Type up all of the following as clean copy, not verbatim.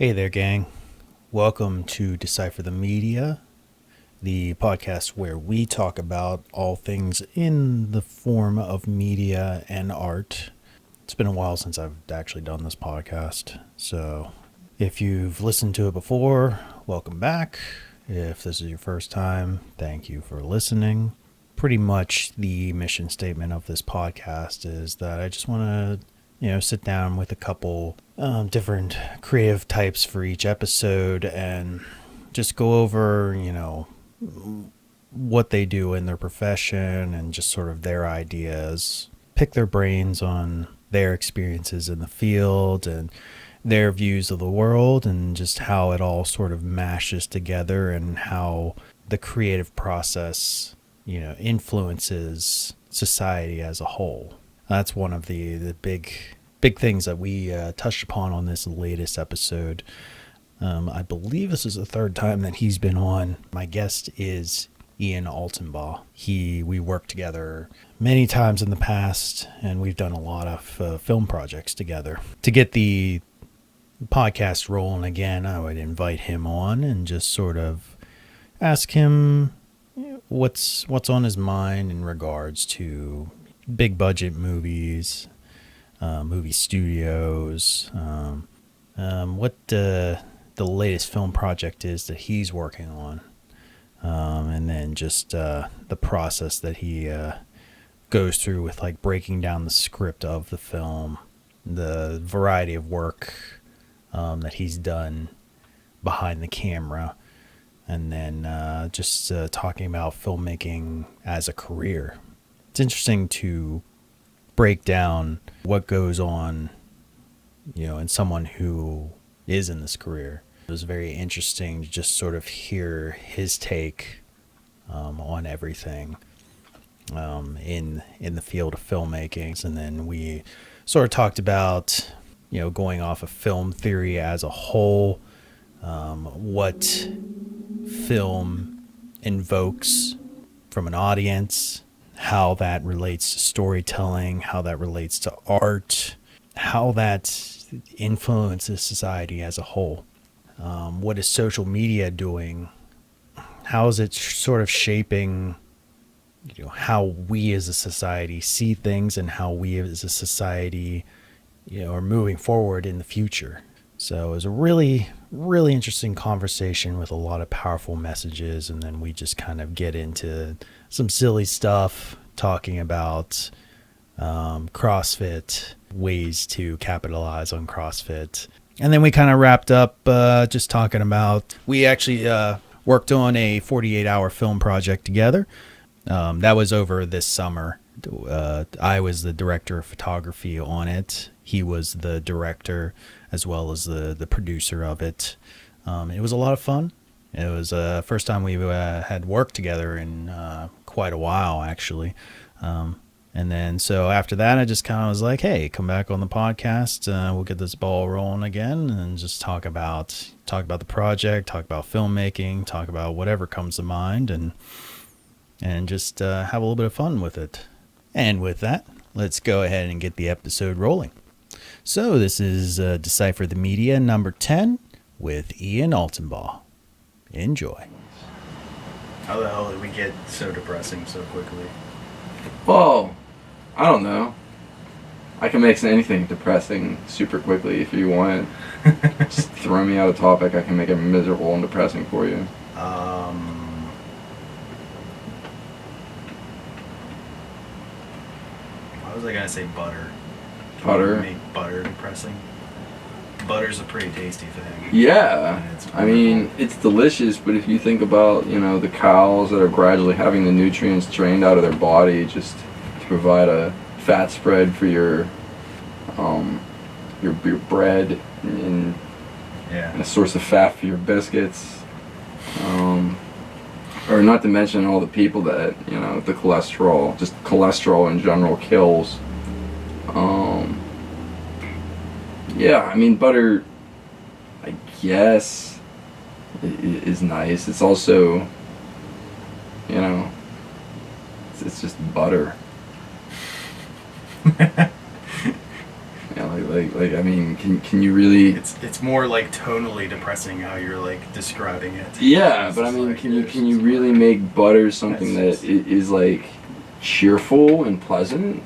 Hey there, gang. Welcome to Decipher the Media, the podcast where we talk about all things in the form of media and art. It's been a while since I've actually done this podcast, so if you've listened to it before, welcome back. If this is your first time, thank you for listening. Pretty much the mission statement of this podcast is that I just want to sit down with a couple different creative types for each episode and just go over, what they do in their profession and just sort of their ideas, pick their brains on their experiences in the field and their views of the world and just how it all sort of mashes together and how the creative process, influences society as a whole. That's one of the big things that we touched upon on this latest episode. I believe this is the third time that he's been on. My guest is Altenbaugh. We worked together many times in the past, and we've done a lot of film projects together. To get the podcast rolling again, I would invite him on and just sort of ask him what's on his mind in regards to big budget movies, movie studios, what the latest film project is that he's working on, and then just the process that he goes through with like breaking down the script of the film, the variety of work that he's done behind the camera, and then just talking about filmmaking as a career. It's interesting to break down what goes on, in someone who is in this career. It was very interesting to just sort of hear his take on everything in the field of filmmaking. And then we sort of talked about, going off of film theory as a whole, what film invokes from an audience, how that relates to storytelling, how that relates to art, how that influences society as a whole. What is social media doing? How is it sort of shaping, how we as a society see things and how we as a society, are moving forward in the future. So it was a really, really interesting conversation with a lot of powerful messages. And then we just kind of get into some silly stuff, talking about CrossFit, ways to capitalize on CrossFit. And then we kind of wrapped up just talking about, we actually worked on a 48-hour film project together. That was over this summer. I was the director of photography on it. He was the director as well as the producer of it. It was a lot of fun. It was the first time we had worked together in quite a while, actually. And then so after that, I just kind of was like, hey, come back on the podcast. We'll get this ball rolling again and just talk about the project, talk about filmmaking, talk about whatever comes to mind, and just have a little bit of fun with it. And with that, let's go ahead and get the episode rolling. So this is Decipher the Media number 10 with Altenbaugh. Enjoy. How the hell did we get so depressing so quickly? Well, I don't know. I can make anything depressing super quickly if you want. Just throw me out a topic, I can make it miserable and depressing for you. Why was I gonna say butter? Butter? Make butter depressing? Butter's a pretty tasty thing. Yeah. I mean, it's delicious, but if you think about, the cows that are gradually having the nutrients drained out of their body just to provide a fat spread for your bread and a source of fat for your biscuits. Or not to mention all the people that, the cholesterol, just cholesterol in general kills. Yeah, I mean, butter, I guess, is nice. It's also, it's just butter. Yeah, like Like I mean, can you really? It's more like tonally depressing how you're like describing it. Yeah, It's but I just mean, like, can you really make butter something that is like cheerful and pleasant?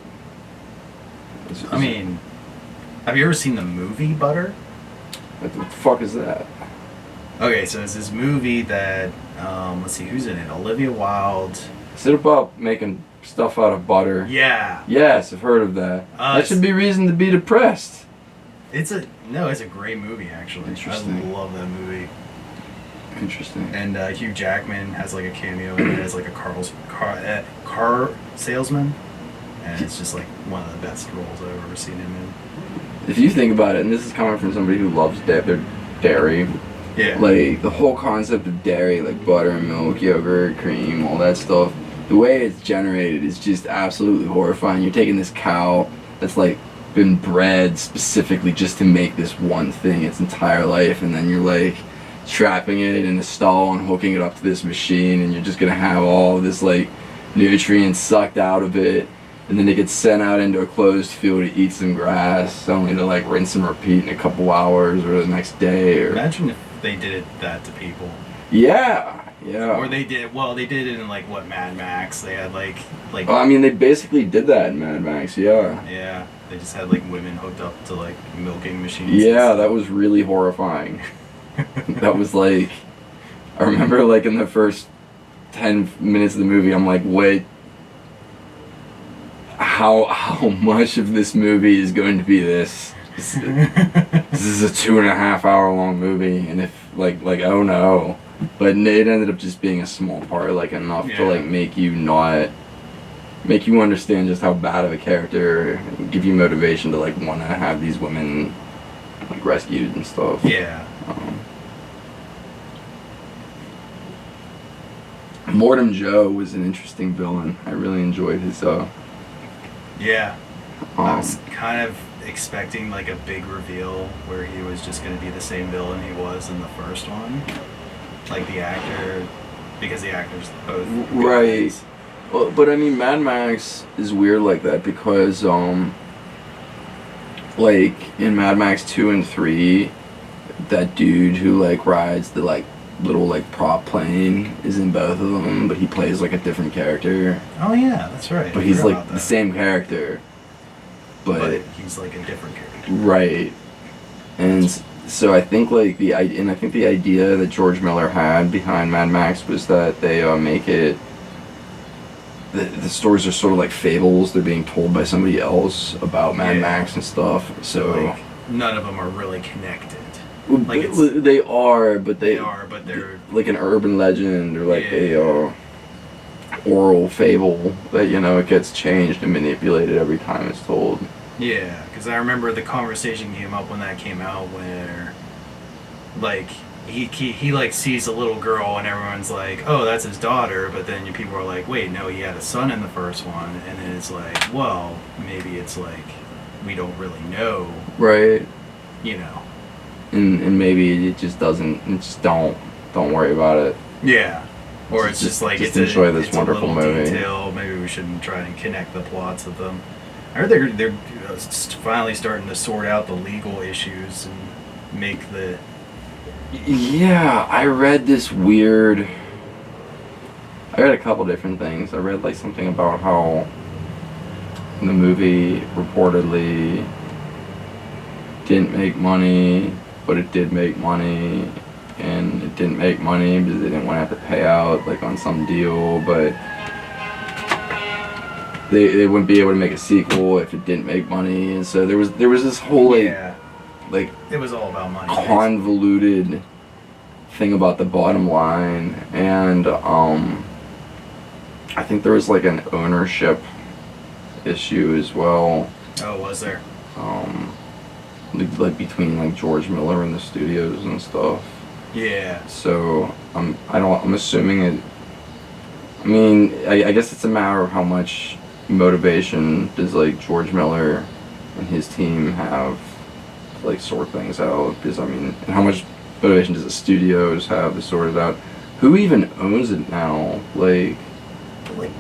I mean, have you ever seen the movie Butter? What the fuck is that? Okay, so it's this movie that let's see who's in it. Olivia Wilde. Is it about making stuff out of butter? Yeah. Yes, I've heard of that. That should be reason to be depressed. It's a great movie actually. Interesting. I love that movie. Interesting. And Hugh Jackman has like a cameo in it as like a car salesman, and it's just like one of the best roles I've ever seen him in. If you think about it, and this is coming from somebody who loves their dairy, Yeah. like the whole concept of dairy, like butter and milk, yogurt, cream, all that stuff, the way it's generated is just absolutely horrifying. You're taking this cow that's like been bred specifically just to make this one thing its entire life, and then you're like trapping it in a stall and hooking it up to this machine, and you're just gonna have all this like nutrients sucked out of it, and then it gets sent out into a closed field to eat some grass, only to like rinse and repeat in a couple hours or the next day. Or Imagine if they did that to people. yeah. Or they did it in like what, Mad Max. They had like Well, I mean, they basically did that in Mad Max. yeah, they just had like women hooked up to like milking machines. Yeah, that was really horrifying. That was like, I remember like in the first 10 minutes of the movie, I'm like, wait, how much of this movie is going to be this? This is a 2.5 hour long movie, and if like oh no, but it ended up just being a small part, like enough to like make you understand just how bad of a character, give you motivation to like want to have these women like rescued and stuff. Yeah. Mortem Joe was an interesting villain. I really enjoyed his Yeah. I was kind of expecting like a big reveal where he was just going to be the same villain he was in the first one. Like the actor, because the actors both. Right. Well, but I mean, Mad Max is weird like that because, like in Mad Max 2 and 3, that dude who like rides the like little like prop plane is in both of them, but he plays like a different character. Oh yeah, that's right. But he's like the same character. But he's like a different character. Right. And so I think like the idea that George Miller had behind Mad Max was that they make it. The stories are sort of like fables. They're being told by somebody else about Mad Max and stuff. So like, none of them are really connected. Like they are, but they're like an urban legend or like a oral fable that it gets changed and manipulated every time it's told. Yeah, because I remember the conversation came up when that came out where, like, he like sees a little girl and everyone's like, oh, that's his daughter, but then people are like, wait, no, he had a son in the first one, and then it's like, well, maybe it's like we don't really know, right? And maybe it just doesn't. Just don't worry about it. Yeah. Or it's just like just enjoy this wonderful movie. Detail. Maybe we shouldn't try and connect the plots of them. I heard they're finally starting to sort out the legal issues and make the. Yeah, I read this weird. I read a couple different things. I read like something about how the movie reportedly didn't make money, but it did make money. And it didn't make money because they didn't want to have to pay out like on some deal, but they wouldn't be able to make a sequel if it didn't make money, and so there was this whole like it was all about money, convoluted thing about the bottom line, and I think there was like an ownership issue as well. Oh, was there? Like between like George Miller and the studios and stuff. Yeah. So I'm assuming it. I mean, I guess it's a matter of how much motivation does like George Miller and his team have to like sort things out. Because I mean, and how much motivation does the studios have to sort it out? Who even owns it now? Like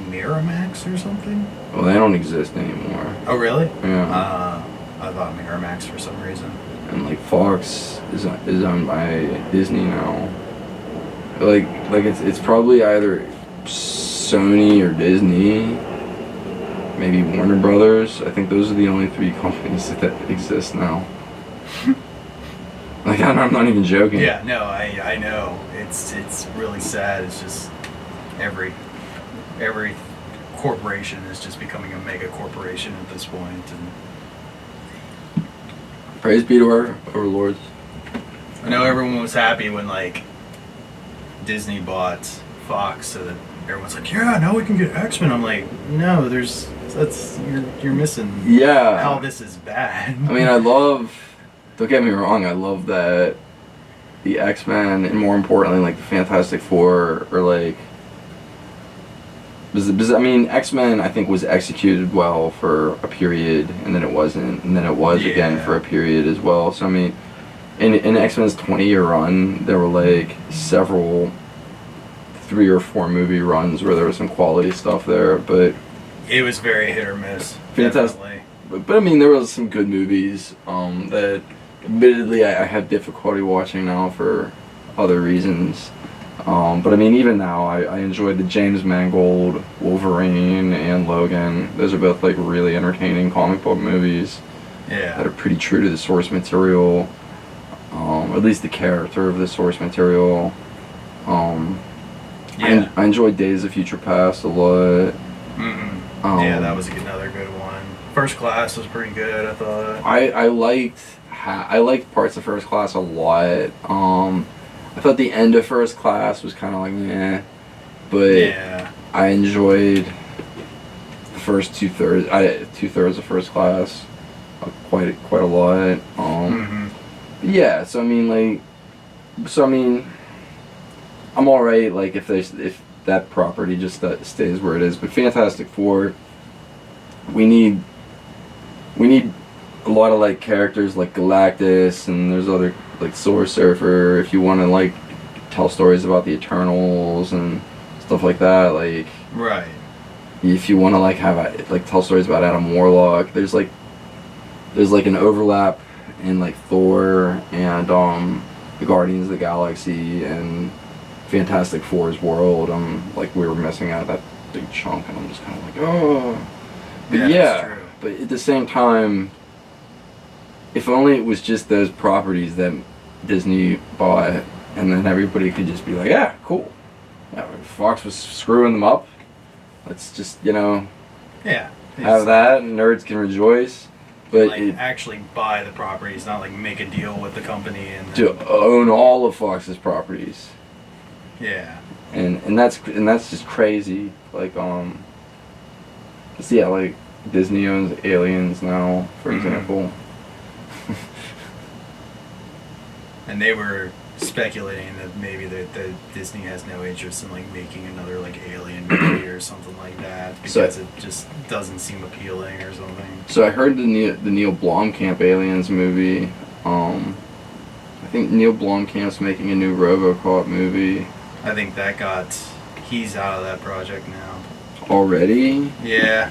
Miramax or something? Well, they don't exist anymore. Oh really? Yeah. I thought Miramax for some reason. And like Fox is owned by Disney now. Like it's probably either Sony or Disney, maybe Warner Brothers. I think those are the only 3 companies that exist now. Like I'm not even joking. Yeah, no, I know. It's really sad. It's just every corporation is just becoming a mega corporation at this point, and Praise be to our overlords. I know everyone was happy when like Disney bought Fox, so that everyone's like, yeah, now we can get X-Men. I'm like, no, you're missing Yeah. how this is bad. I mean, don't get me wrong, I love that the X-Men, and more importantly, like the Fantastic Four, are like, because I mean, X-Men I think was executed well for a period, and then it wasn't, and then it was again for a period as well. So I mean, in X-Men's 20-year run, there were like several 3 or 4 movie runs where there was some quality stuff there, but it was very hit or miss. Fantastic. Definitely. But I mean, there was some good movies that admittedly I have difficulty watching now for other reasons. But I mean, even now, I enjoyed the James Mangold Wolverine and Logan. Those are both like really entertaining comic book movies that are pretty true to the source material, at least the character of the source material. I enjoyed Days of Future Past a lot. Yeah, that was another good one. First Class was pretty good, I thought. I liked parts of First Class a lot. I thought the end of First Class was kind of like meh, but I enjoyed the first 2/3 of First Class quite a lot. Yeah, so I mean, I'm alright. Like if that property just stays where it is, but Fantastic Four, we need a lot of like characters like Galactus, and there's other like Silver Surfer, if you want to like tell stories about the Eternals and stuff like that, like right. If you want to like have like tell stories about Adam Warlock, there's like an overlap in like Thor and the Guardians of the Galaxy and Fantastic Four's world. Like we were missing out that big chunk, and I'm just kind of like, oh. But that's true. But at the same time, if only it was just those properties that Disney bought, and then everybody could just be like, yeah, cool. Yeah, Fox was screwing them up. Let's just, have that, and nerds can rejoice. But like actually buy the properties, not like make a deal with the company and to own all of Fox's properties. Yeah. And that's just crazy. Like like Disney owns Aliens now, for example. And they were speculating that maybe that Disney has no interest in like making another like Alien movie or something like that because it just doesn't seem appealing or something. So I heard the Neil Blomkamp Aliens movie. I think Neil Blomkamp's making a new RoboCop movie. I think he's out of that project now. Already? Yeah.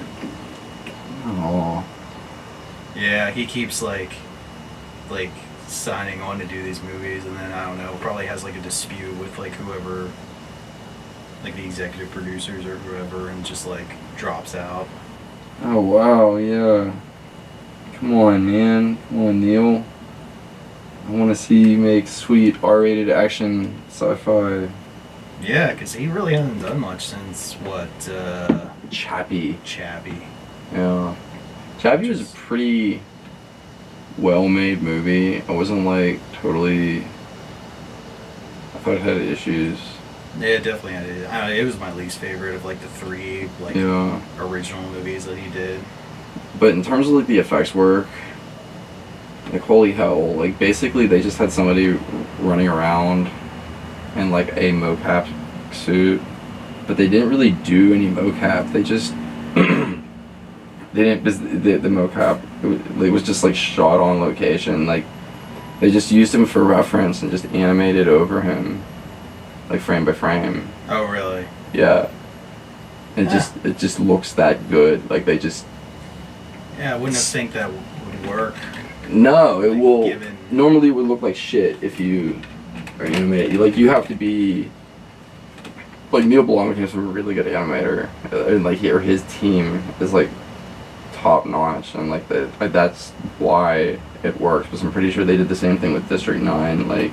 Oh. Yeah, he keeps like signing on to do these movies, and then I don't know, probably has like a dispute with like whoever, like the executive producers or whoever, and just like drops out. Oh wow, yeah. Come on, man. Come on, Neil. I want to see you make sweet R-rated action sci-fi. Yeah, because he really hasn't done much since what? Chappie. Yeah. Chappie was a pretty well-made movie. I wasn't like totally. I thought it had issues. Yeah, it definitely had it. It was my least favorite of like the 3 like original movies that he did. But in terms of like the effects work, like holy hell! Like basically they just had somebody running around in like a mocap suit, but they didn't really do any mocap. They just they didn't. The mocap it was just like shot on location. Like they just used him for reference and just animated over him, like frame by frame. Oh really? Yeah. It just looks that good. Like they just. Yeah, I wouldn't have think that would have work? No, it Like, will. given- Normally, it would look like shit if you are animated. Like, you have to be. Like, Neil Blomkamp is a really good animator, and like his team is like top notch, and like that's why it works. Because I'm pretty sure they did the same thing with District 9. Like,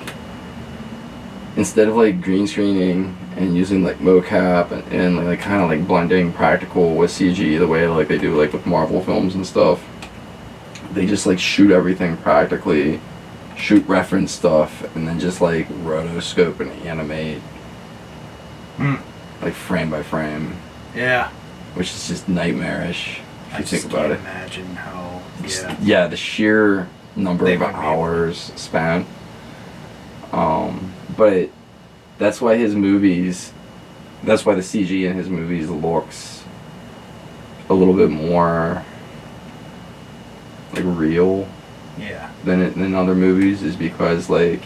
instead of like green screening and using like mocap and like kind of like blending practical with CG the way like they do like with Marvel films and stuff, they just like shoot everything practically, shoot reference stuff, and then just like rotoscope and animate like frame by frame, Yeah. which is just nightmarish if you think about it. Imagine how. Yeah. Yeah, the sheer number They of might be- hours spent. But that's why his movies, that's why the CG in his movies looks a little bit more like real Yeah. than other movies, is because like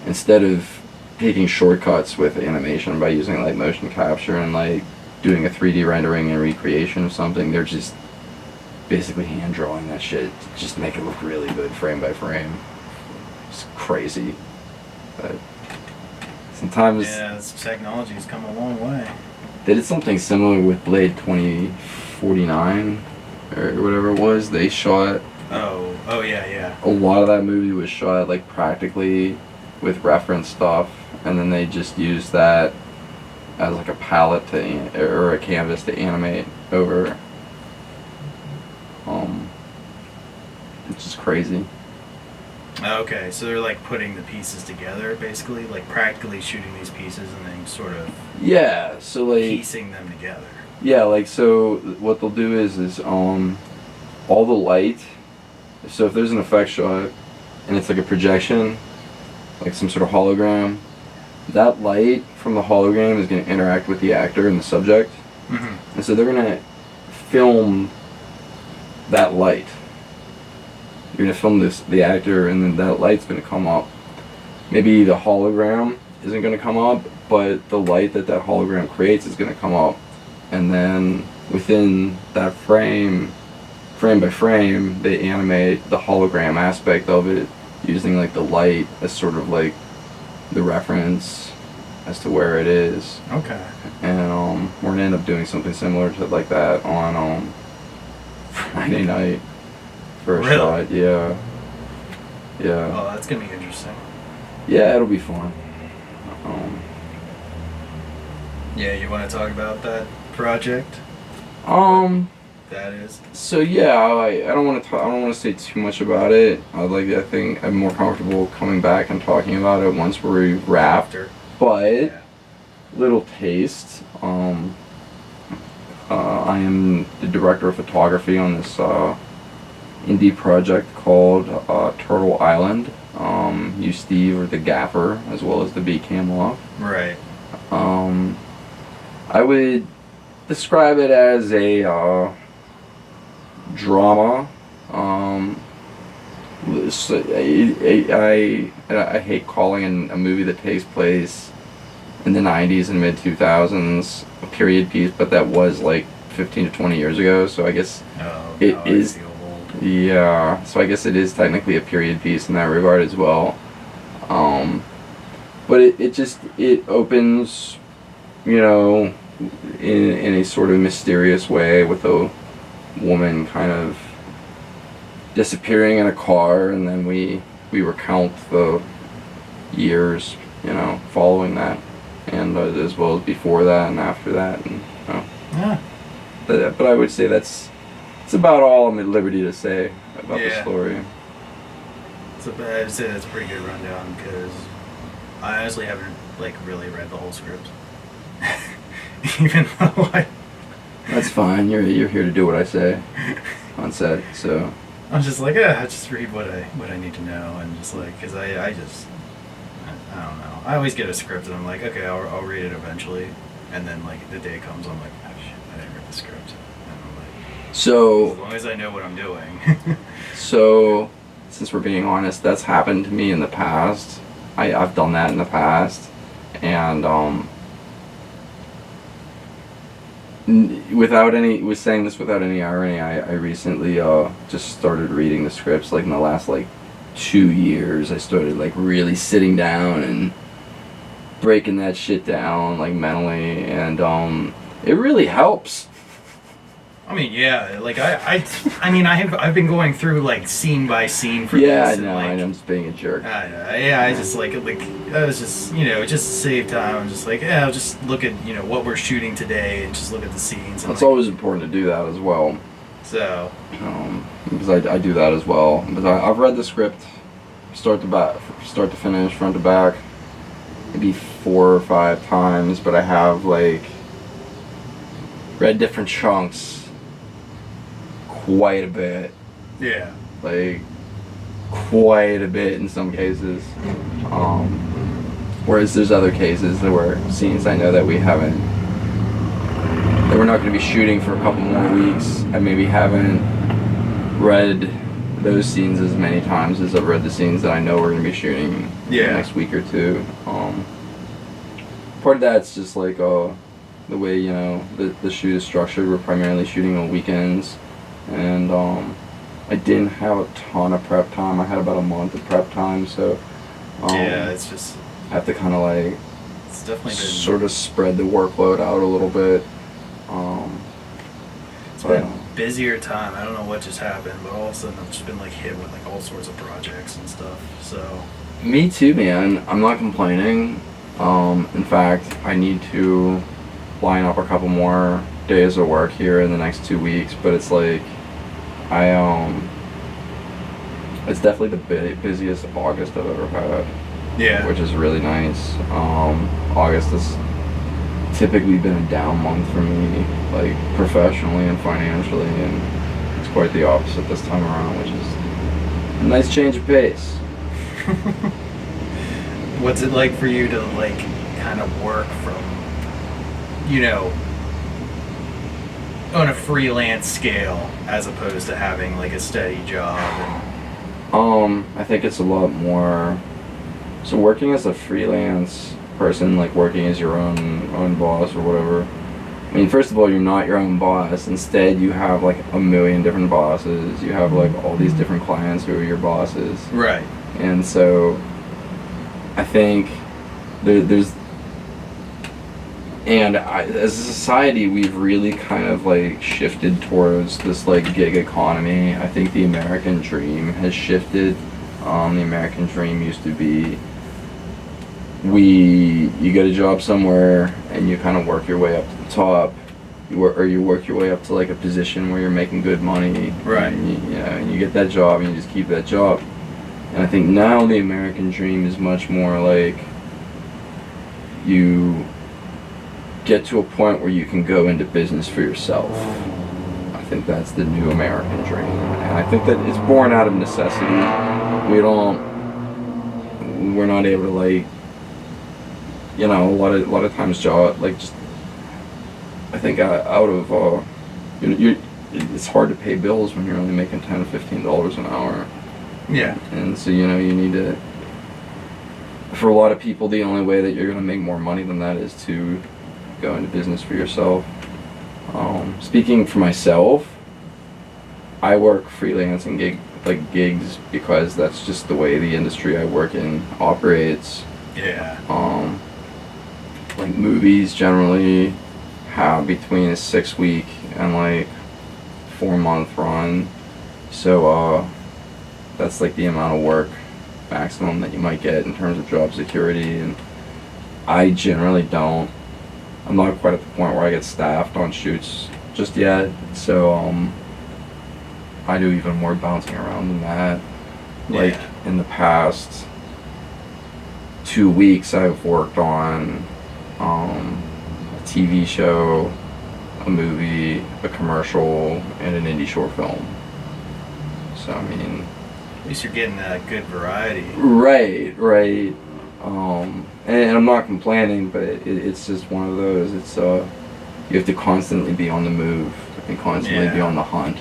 instead of taking shortcuts with animation by using like motion capture and like doing a 3D rendering and recreation of something, they're just basically hand drawing that shit to just make it look really good frame by frame. It's crazy. But sometimes Yeah, this technology's come a long way. they did something similar with Blade 2049 or whatever it was. They shot Oh yeah. a lot of that movie was shot like practically with reference stuff, and then they just used that as like a palette or a canvas to animate over. Which is crazy. Okay, so they're like putting the pieces together, basically, like practically shooting these pieces and then sort of Yeah, so like piecing them together. yeah, like so what they'll do is all the light. So if there's an effect shot and it's like a projection, like some sort of hologram, that light from the hologram is going to interact with the actor and the subject. Mm-hmm. And so they're going to film that light. You're going to film the actor, and then that light's going to come up. Maybe the hologram isn't going to come up, but the light that hologram creates is going to come up. And then within that frame by frame, they animate the hologram aspect of it using like the light as sort of like the reference as to where it is. Okay. And we're gonna end up doing something similar to like that on Friday night for a Really? shot. Yeah. Oh, that's gonna be interesting. Yeah, it'll be fun. Yeah, you want to talk about that project? That is. So yeah, I don't want to say too much about it. I think I'm more comfortable coming back and talking about it once we're wrapped. After. But Yeah. little taste. I am the director of photography on this indie project called Turtle Island. You, Steve, are the gaffer as well as the beat cam off. Right. I would describe it as a drama. I hate calling a movie that takes place in the 90s and mid 2000s a period piece, but that was like 15 to 20 years ago, so I guess Oh, it no, I is. feel old. Yeah, so I guess it is technically a period piece in that regard as well. But it opens, you know, in a sort of mysterious way with a woman kind of disappearing in a car, and then we recount the years, you know, following that, and as well as before that and after that, and Yeah. but I would say that's about all I'm at liberty to say about the Yeah. story. I'd say that's a pretty good rundown because I honestly haven't like really read the whole script. Even though That's fine. You're here to do what I say on set, so. I'm just like, I just read what I need to know, and just like, cause I don't know. I always get a script and I'm like, okay, I'll read it eventually, and then like the day comes, I'm like, oh shit, I didn't read the script, and I'm like, as So, long as I know what I'm doing. so, since we're being honest, that's happened to me in the past. I've done that in the past, and Without any, was saying this without any irony, I recently just started reading the scripts, like in the last like 2 years. I started like really sitting down and breaking that shit down like mentally, and it really helps. I mean, yeah, like I've been going through like scene by scene for Yeah, this. I know, I'm just being a jerk. I just like I was just just to save time. I'm just like I'll just look at what we're shooting today and just look at the scenes. And, It's always important to do that as well. So. Because I do that as well. Because I've read the script, start to finish, front to back, maybe 4 or 5 times. But I have like read different chunks quite a bit. Yeah. Like quite a bit in some cases. Whereas there's other cases that were scenes I know that we're not going to be shooting for a couple more weeks. I maybe haven't read those scenes as many times as I've read the scenes that I know we're going to be shooting the next week or two. Part of that's just like the way the shoot is structured. We're primarily shooting on weekends, and I didn't have a ton of prep time. I had about a month of prep time, so it's just I have to kind of like it's definitely been sort of spread the workload out a little bit. It's been a busier time. I don't know what just happened, but all of a sudden I've just been like hit with like all sorts of projects and stuff. So me too, man. I'm not complaining. In fact, I need to line up a couple more days of work here in the next 2 weeks, but it's like it's definitely the busiest August I've ever had. Yeah. Which is really nice. August has typically been a down month for me, like professionally and financially, and it's quite the opposite this time around, which is a nice change of pace. What's it like for you to like kind of work from, on a freelance scale as opposed to having like a steady job? I think it's a lot more. So working as a freelance person, like working as your own boss or whatever. I mean, first of all, you're not your own boss. Instead, you have like a million different bosses. You have like all these different clients who are your bosses. Right. And so, I think as a society, we've really kind of like shifted towards this like gig economy. I think the American dream has shifted. The American dream used to be you get a job somewhere and you kind of work your way up to the top, you work your way up to like a position where you're making good money, right? And you get that job and you just keep that job. And I think now the American dream is much more like you get to a point where you can go into business for yourself. I think that's the new American dream, and I think that it's born out of necessity. We're not able to like, a lot of times job like just. I think out of it's hard to pay bills when you're only making $10 to $15 an hour. Yeah. And so you need to. For a lot of people, the only way that you're gonna make more money than that is to go into business for yourself. Speaking for myself, I work freelance and gigs because that's just the way the industry I work in operates. Yeah. Like movies generally have between a 6-week and like 4-month run, so that's like the amount of work maximum that you might get in terms of job security. And I generally don't. I'm not quite at the point where I get staffed on shoots just yet, so I do even more bouncing around than that. Like in the past 2 weeks, I've worked on a TV show, a movie, a commercial, and an indie short film. So I mean, at least you're getting a good variety. Right. And I'm not complaining, but it's just one of those. It's you have to constantly be on the move and constantly be on the hunt.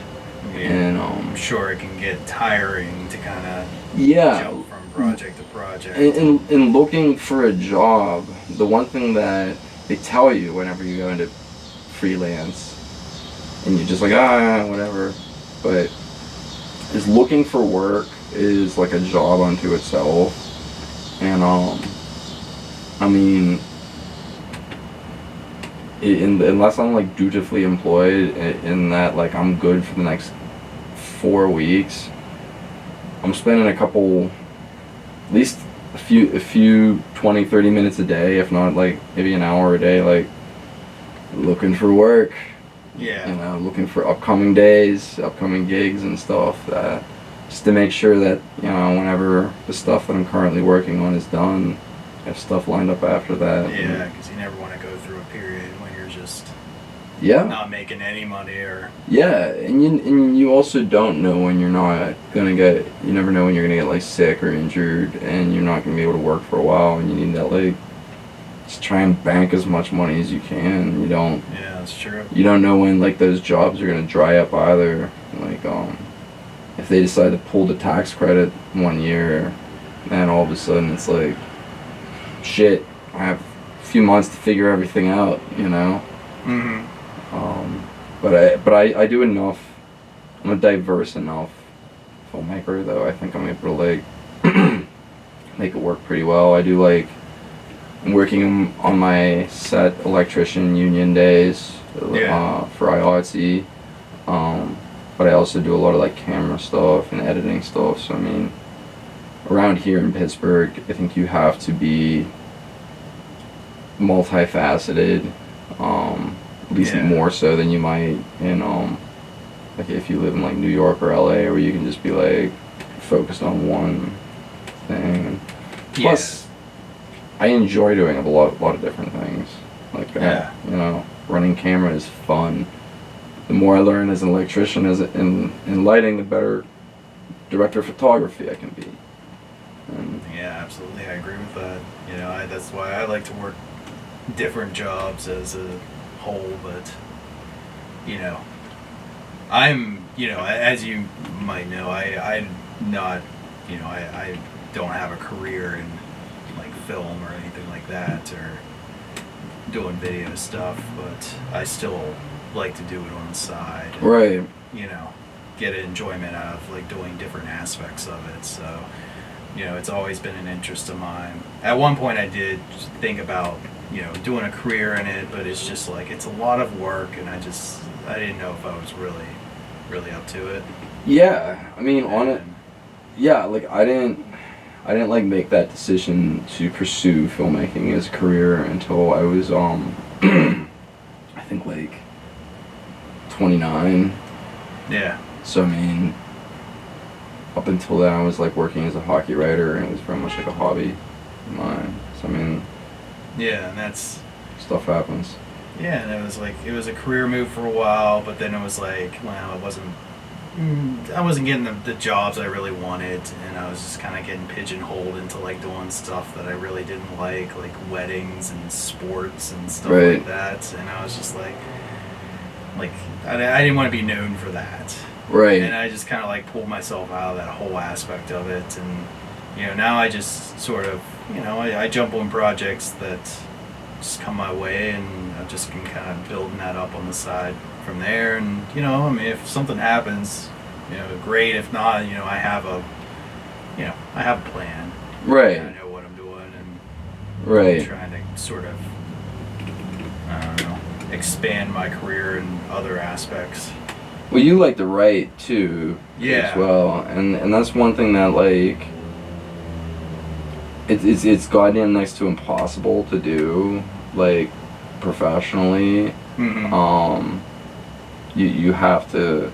Yeah. And I'm sure it can get tiring to kind of jump from project to project. And looking for a job, the one thing that they tell you whenever you go into freelance, and you're just like, whatever. But is looking for work is like a job unto itself. And I mean, unless I'm like dutifully employed in that, like I'm good for the next 4 weeks, I'm spending at least a few 20-30 minutes a day, if not like maybe an hour a day, like looking for work. Yeah. You know, looking for upcoming days, upcoming gigs and stuff, that just to make sure that, you know, whenever the stuff that I'm currently working on is done, I have stuff lined up after that. Yeah, because you never want to go through a period when you're just not making any money or... Yeah, and you also don't know when you're not going to get... You never know when you're going to get, like, sick or injured, and you're not going to be able to work for a while, and you need that, like... Just try and bank as much money as you can. You don't... Yeah, that's true. You don't know when, like, those jobs are going to dry up either. Like, if they decide to pull the tax credit 1 year, then all of a sudden it's like... Shit, I have a few months to figure everything out, you know? Mm-hmm. But I do enough. I'm a diverse enough filmmaker, though. I think I'm able to, like, make it work pretty well. I do, like... I'm working on my set electrician union days for IOTC, but I also do a lot of like camera stuff and editing stuff. So I mean, around here in Pittsburgh, I think you have to be multifaceted, at least more so than you might in like if you live in like New York or LA, where you can just be like focused on one thing. Plus, I enjoy doing a lot of different things like that. You know, running camera is fun. The more I learn as an electrician, in lighting, the better director of photography I can be. And yeah, absolutely, I agree with that. You know, that's why I like to work different jobs as a whole. But you know, as you might know, I don't have a career in like film or anything like that, or doing video stuff, but I still like to do it on the side. And, right. You know, get enjoyment out of like doing different aspects of it. So, you know, it's always been an interest of mine. At one point I did think about, you know, doing a career in it, but it's just like, it's a lot of work, and I didn't know if I was really up to it. Yeah, I mean, like I didn't like make that decision to pursue filmmaking as a career until I was I think like 29. Yeah. So I mean, up until then I was like working as a hockey writer, and it was very much like a hobby of mine. So I mean, yeah, and that's stuff happens. Yeah, and it was a career move for a while, but then it was like, well, I wasn't getting the jobs I really wanted, and I was just kind of getting pigeonholed into like doing stuff that I really didn't like weddings and sports and stuff like that. And I was just like I didn't want to be known for that. Right. And I just kind of like pulled myself out of that whole aspect of it. And, you know, now I just sort of, you know, I jump on projects that just come my way, and I've just been kind of building that up on the side from there. And, you know, I mean, if something happens, you know, great. If not, you know, I have a plan. Right. I know what I'm doing, and I'm trying to sort of, I don't know, expand my career in other aspects. Well, you like to write too, as well, and that's one thing that like it's goddamn next to impossible to do, like professionally. Mm-hmm. You have to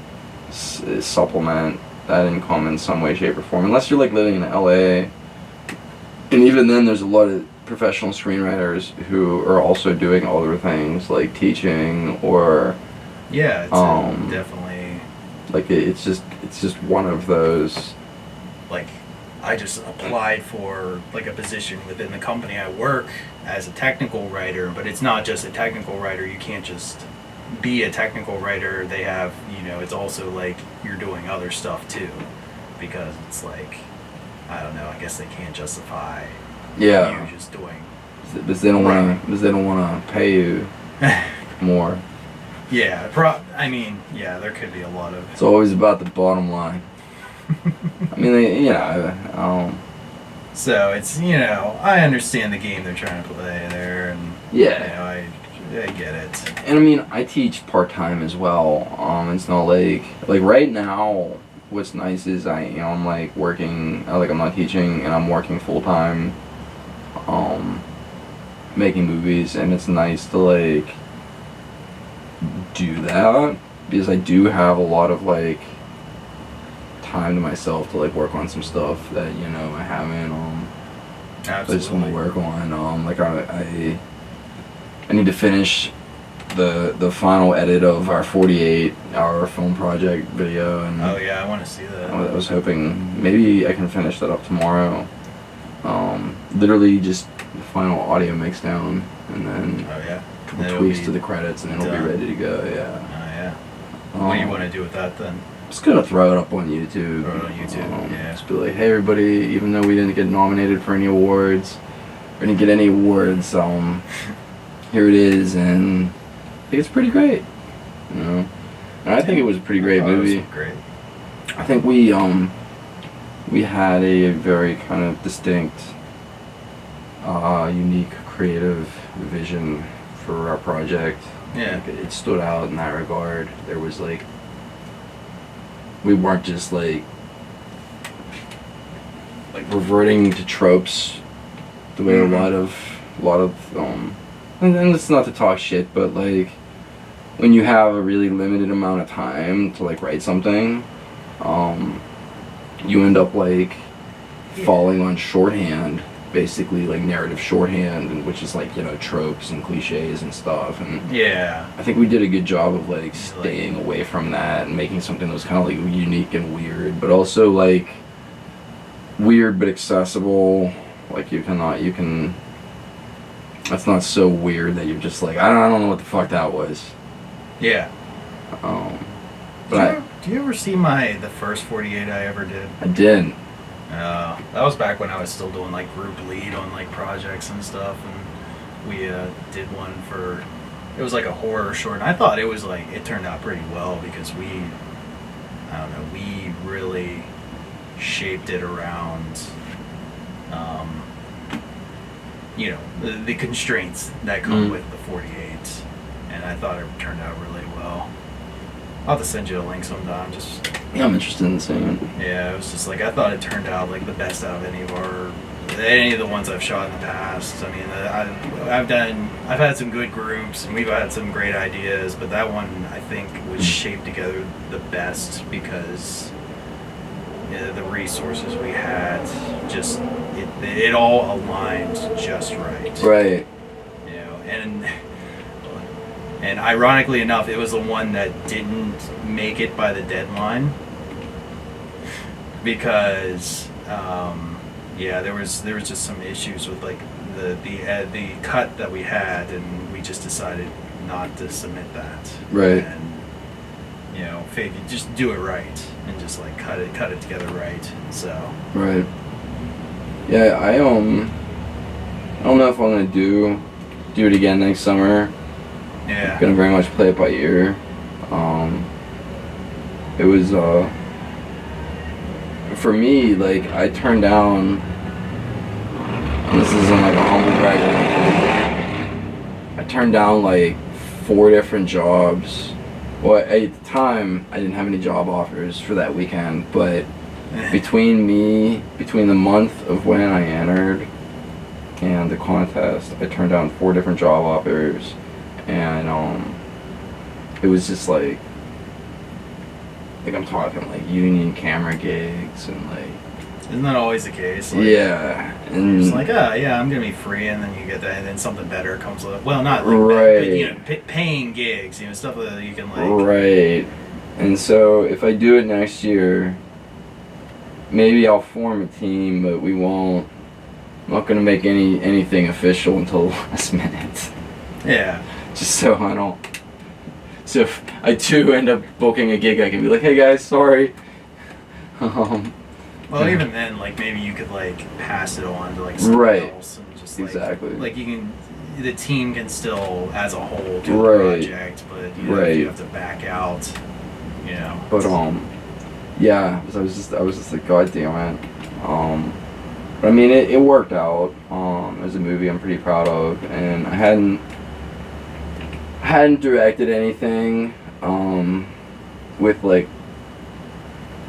supplement that income in some way, shape, or form, unless you're like living in LA, and even then there's a lot of professional screenwriters who are also doing other things like teaching or it's definitely like it's just one of those. Like, I just applied for like a position within the company I work as a technical writer, but it's not just a technical writer. You can't just be a technical writer. They have, you know, it's also like you're doing other stuff too, because it's like, I don't know, I guess they can't justify you just doing because they don't want to pay you more. Yeah, I mean, yeah, there could be a lot of. It's always about the bottom line. I mean, So it's, I understand the game they're trying to play there, and yeah. I get it. And I mean, I teach part time as well. It's not like right now. What's nice is I'm like working. I'm not teaching, and I'm working full time. Making movies, and it's nice to like do that because I do have a lot of like time to myself to like work on some stuff that I haven't. I just want to work on. Like I need to finish the final edit of our 48-hour film project video, and oh yeah, I want to see that. I was hoping maybe I can finish that up tomorrow. Literally just the final audio mix down, and then a couple tweaks to the credits, and it'll be ready to go. Yeah. Oh yeah. What do you want to do with that then? Just gonna throw it up on YouTube. Throw it on YouTube. Yeah. Just be like, hey everybody, even though we didn't get nominated for any awards, or didn't get any awards, here it is, and I think it's pretty great. And I think it was a pretty great movie. It was great. I think we had a very kind of distinct, unique, creative vision for our project. Yeah. Like, it stood out in that regard. There was like, we weren't just like reverting to tropes the way a lot of and it's not to talk shit, but like when you have a really limited amount of time to like write something, you end up like falling on shorthand, basically like narrative shorthand, and which is like tropes and cliches and stuff. And yeah, I think we did a good job of like staying away from that and making something that was kind of like unique and weird, but also like weird but accessible. Like you can. That's not so weird that you're just like I don't know what the fuck that was. Yeah. But do you ever see the first 48 I ever did? I did. That was back when I was still doing like group lead on like projects and stuff, and we did one for, it was like a horror short, and I thought it turned out pretty well because we really shaped it around the constraints that come with the 48, and I thought it turned out really well. I'll have to send you a link sometime. Yeah, I'm interested in seeing it. Yeah, it was just like I thought it turned out like the best out of any of the ones I've shot in the past. I mean, I've had some good groups and we've had some great ideas, but that one I think was shaped together the best because the resources we had it all aligned just right. Right. And ironically enough, it was the one that didn't make it by the deadline because there was just some issues with like the cut that we had, and we just decided not to submit that. Right. And just do it right and just like cut it together right. So. Right. Yeah, I don't know if I'm gonna do it again next summer. Yeah. I'm gonna very much play it by ear. It was for me, like I turned down, and this isn't like a humble brag, I turned down like 4 different jobs. Well, at the time I didn't have any job offers for that weekend, but between the month of when I entered and the contest, I turned down 4 different job offers. And it was just like I'm talking like union camera gigs and like. Isn't that always the case? Like, yeah, and you're just like, I'm gonna be free, and then you get that, and then something better comes up. Well, not like right. that, but paying gigs, stuff that you can like. Right, and so if I do it next year, maybe I'll form a team, but we won't. I'm not gonna make anything official until the last minute. Yeah. Just so I don't. So if I do end up booking a gig, I can be like, "Hey guys, sorry." Well, even then, like maybe you could like pass it on to like someone right. else and just like, exactly. Like you can, the team can still, as a whole, do Right. the project, but you know, if you have to back out, you know. But yeah, I was just like, God damn it. But I mean, it worked out. It was a movie I'm pretty proud of, and I hadn't directed anything with like,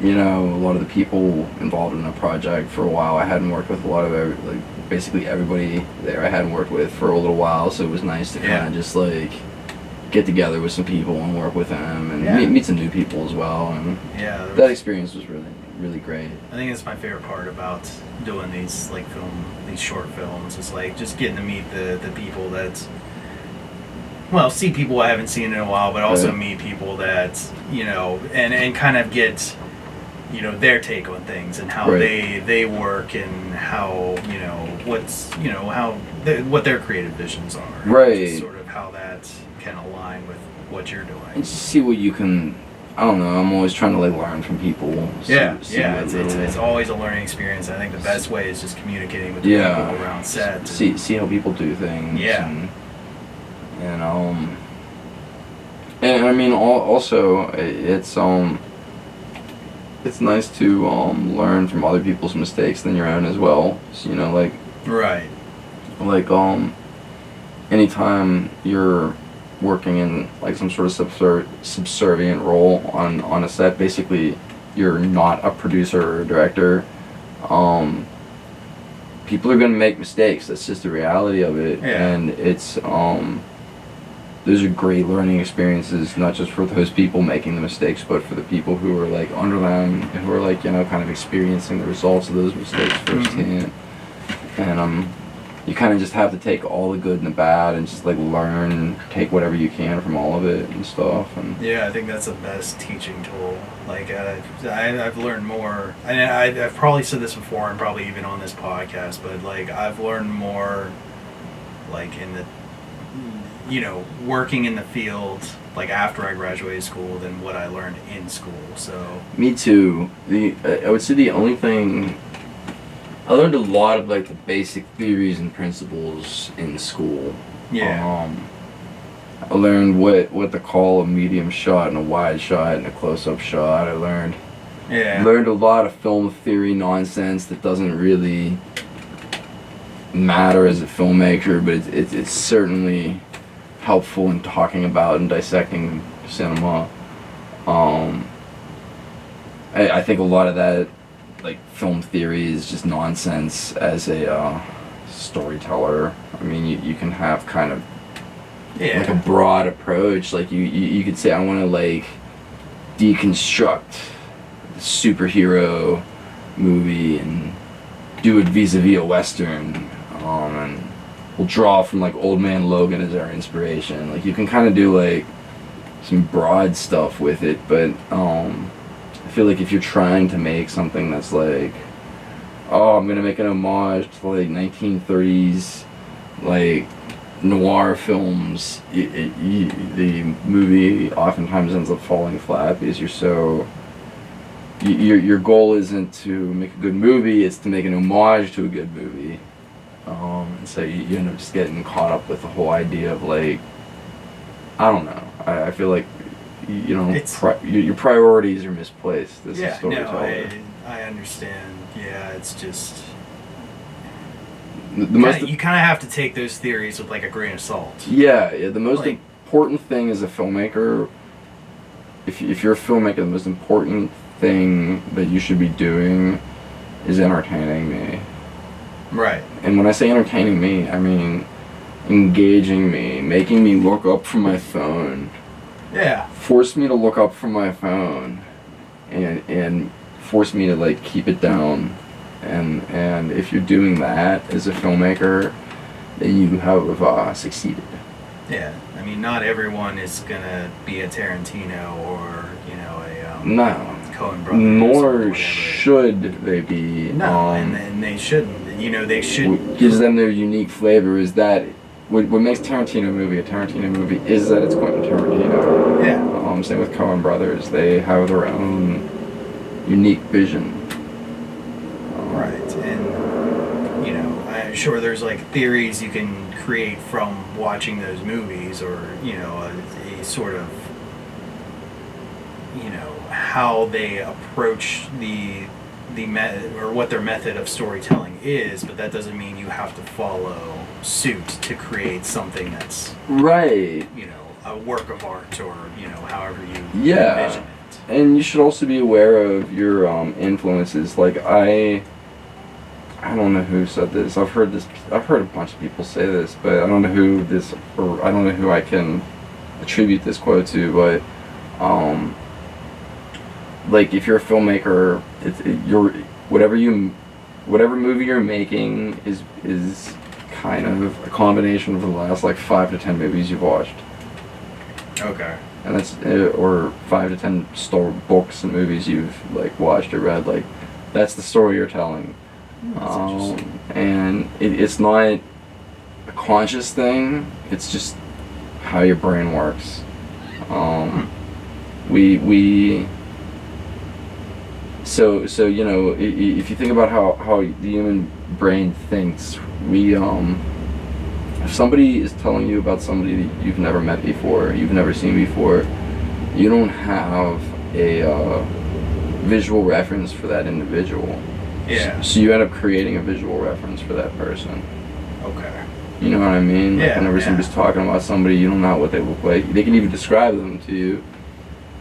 you know, a lot of the people involved in the project for a while. I hadn't worked with a lot of basically everybody there. I hadn't worked with for a little while, so it was nice to kind of just like get together with some people and work with them and meet some new people as well. And that experience was really great. I think it's my favorite part about doing these like these short films. It's like just getting to meet the people that, well, see people I haven't seen in a while, but also meet people that, you know, and kind of get, you know, their take on things and how they work and how, you know, what their creative visions are. Right. Just sort of how that can align with what you're doing. And just see what you can. I don't know. I'm always trying to like learn from people. It's always a learning experience. I think the best way is just communicating with the people around set. See how people do things. Yeah. And I mean, also it's nice to learn from other people's mistakes than your own as well. So, you know, like anytime you're working in like some sort of subservient role on a set, basically you're not a producer or a director. People are gonna make mistakes. That's just the reality of it, and it's those are great learning experiences, not just for those people making the mistakes, but for the people who are like under them, who are like, you know, kind of experiencing the results of those mistakes firsthand. And you kind of just have to take all the good and the bad and just like learn, take whatever you can from all of it and stuff. And I think that's the best teaching tool. Like I've learned more, and I've probably said this before and probably even on this podcast, but like I've learned more like in the, you know, working in the field like after I graduated school than what I learned in school. So me too. I would say the only thing, I learned a lot of like the basic theories and principles in school. I learned what to call a medium shot and a wide shot and a close-up shot. I learned a lot of film theory nonsense that doesn't really matter as a filmmaker, but it's certainly helpful in talking about and dissecting cinema. I think a lot of that, like film theory, is just nonsense as a storyteller. I mean, you can have kind of like a broad approach. Like you could say, I want to like deconstruct the superhero movie and do it vis-a-vis a western, and we'll draw from like Old Man Logan as our inspiration. Like you can kind of do like some broad stuff with it, but I feel like if you're trying to make something that's like, oh, I'm gonna make an homage to like 1930s like noir films, the movie oftentimes ends up falling flat because your goal isn't to make a good movie, it's to make an homage to a good movie. And so you end up just getting caught up with the whole idea of like, I don't know, I feel like, you know, your priorities are misplaced as a storyteller. No, I understand. Yeah, it's just you kind of have to take those theories with like a grain of salt. The most important thing as a filmmaker, if you're a filmmaker, the most important thing that you should be doing is entertaining me. Right. And when I say entertaining me, I mean engaging me, making me look up from my phone. Yeah. Force me to look up from my phone, and force me to like keep it down, and if you're doing that as a filmmaker, then you have succeeded. Yeah, I mean, not everyone is gonna be a Tarantino or, you know, a Coen Brothers. Nor should they be. No, and they shouldn't. You know, they should. What gives them their unique flavor is that what makes Tarantino a Tarantino movie is that it's Quentin Tarantino. Yeah. Same with Coen Brothers. They have their own unique vision. Right, and you know, I'm sure there's like theories you can create from watching those movies, or a sort of how they approach or what their method of storytelling is, but that doesn't mean you have to follow suit to create something that's right. A work of art, or however you Yeah. envision it. And you should also be aware of your influences. Like I don't know who said this. I've heard a bunch of people say this, but I don't know who I can attribute this quote to. But like if you're a filmmaker, whatever movie you're making is kind of a combination of the last like 5 to 10 movies you've watched. Okay. And that's or 5 to 10 books and movies you've like watched or read. Like that's the story you're telling. That's interesting. And it's not a conscious thing. It's just how your brain works. So if you think about how the human brain thinks, if somebody is telling you about somebody that you've never met before, you've never seen before, you don't have a visual reference for that individual. Yeah. So you end up creating a visual reference for that person. Okay. You know what I mean? Yeah. Like whenever somebody's talking about somebody, you don't know what they look like. They can even describe them to you,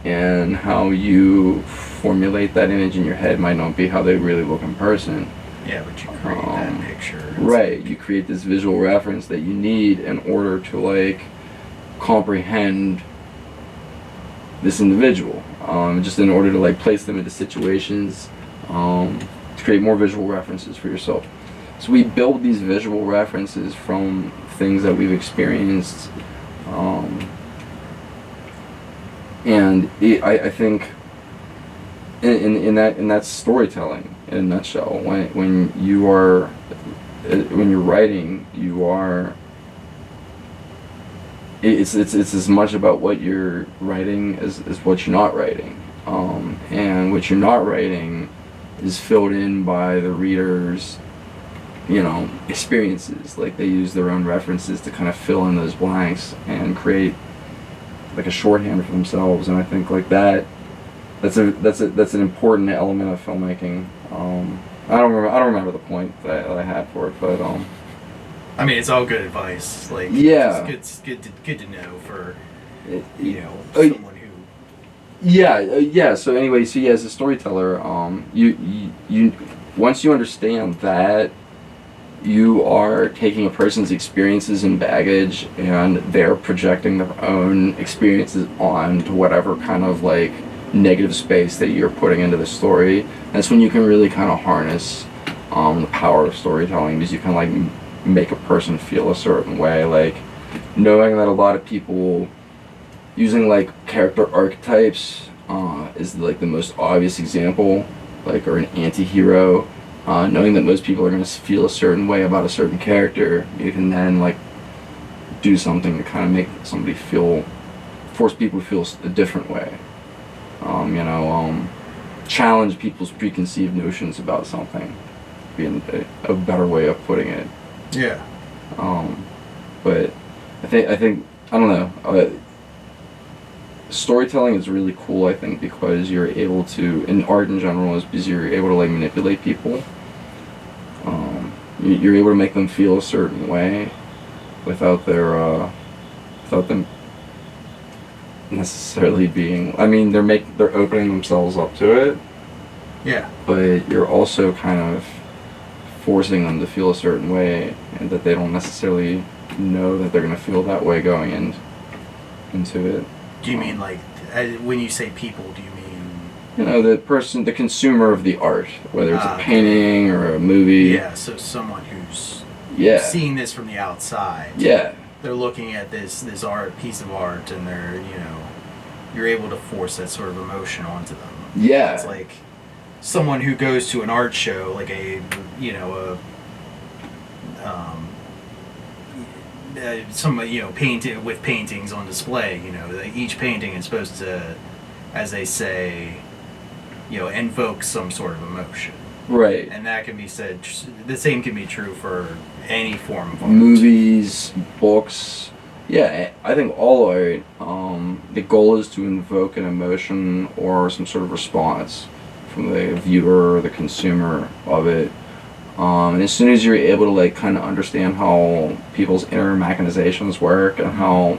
and how you formulate that image in your head might not be how they really look in person. Yeah, but you create that picture. Right. You create this visual reference that you need in order to like comprehend this individual. Just in order to like place them into situations, to create more visual references for yourself. So we build these visual references from things that we've experienced, and I think in that storytelling in a nutshell. When you're writing, it's as much about what you're writing as what you're not writing, and what you're not writing is filled in by the reader's experiences. Like they use their own references to kind of fill in those blanks and create like a shorthand for themselves. And I think like that's an important element of filmmaking. I don't remember the point that I had for it, but I mean, it's all good advice. Like, yeah, it's good to know for someone who. Yeah. So anyway, as a storyteller, you once you understand that, you are taking a person's experiences and baggage, and they're projecting their own experiences onto whatever kind of like negative space that you're putting into the story. That's when you can really kind of harness the power of storytelling, because you can like make a person feel a certain way. Like knowing that a lot of people using like character archetypes is like the most obvious example, like, or an anti-hero. Knowing that most people are going to feel a certain way about a certain character, you can then like do something to kind of make somebody force people to feel a different way. Challenge people's preconceived notions about something, being a better way of putting it. Yeah. But I think I don't know. Storytelling is really cool, I think, because you're able to, in art in general, is because you're able to like manipulate people. You're able to make them feel a certain way without them necessarily being. I mean, they're opening themselves up to it. Yeah. But you're also kind of forcing them to feel a certain way, and that they don't necessarily know that they're going to feel that way going into it. Do you mean like, when you say people, do you mean? The consumer of the art, whether it's a painting or a movie. Yeah, so someone who's seeing this from the outside. Yeah. They're looking at this piece of art, and they're, you're able to force that sort of emotion onto them. Yeah. It's like someone who goes to an art show, like painting with paintings on display. Each painting is supposed to, as they say, invoke some sort of emotion. Right. And that can be said. The same can be true for any form of art. Movies, books. Yeah, I think all art. The goal is to invoke an emotion or some sort of response from the viewer or the consumer of it. And as soon as you're able to like kind of understand how people's inner machinations work and how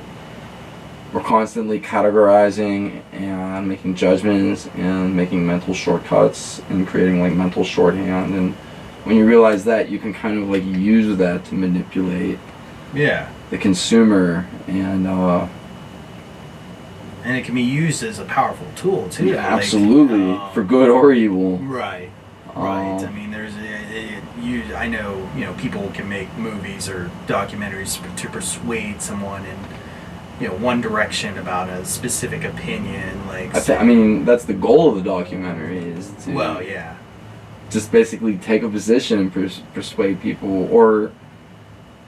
we're constantly categorizing and making judgments and making mental shortcuts and creating like mental shorthand, and when you realize that, you can kind of like use that to manipulate the consumer, and it can be used as a powerful tool too. Yeah, absolutely, for good or evil. Right. Right. I mean, I know, people can make movies or documentaries to persuade someone in, one direction about a specific opinion. Like, I mean, that's the goal of the documentary, is to just basically take a position and persuade people, or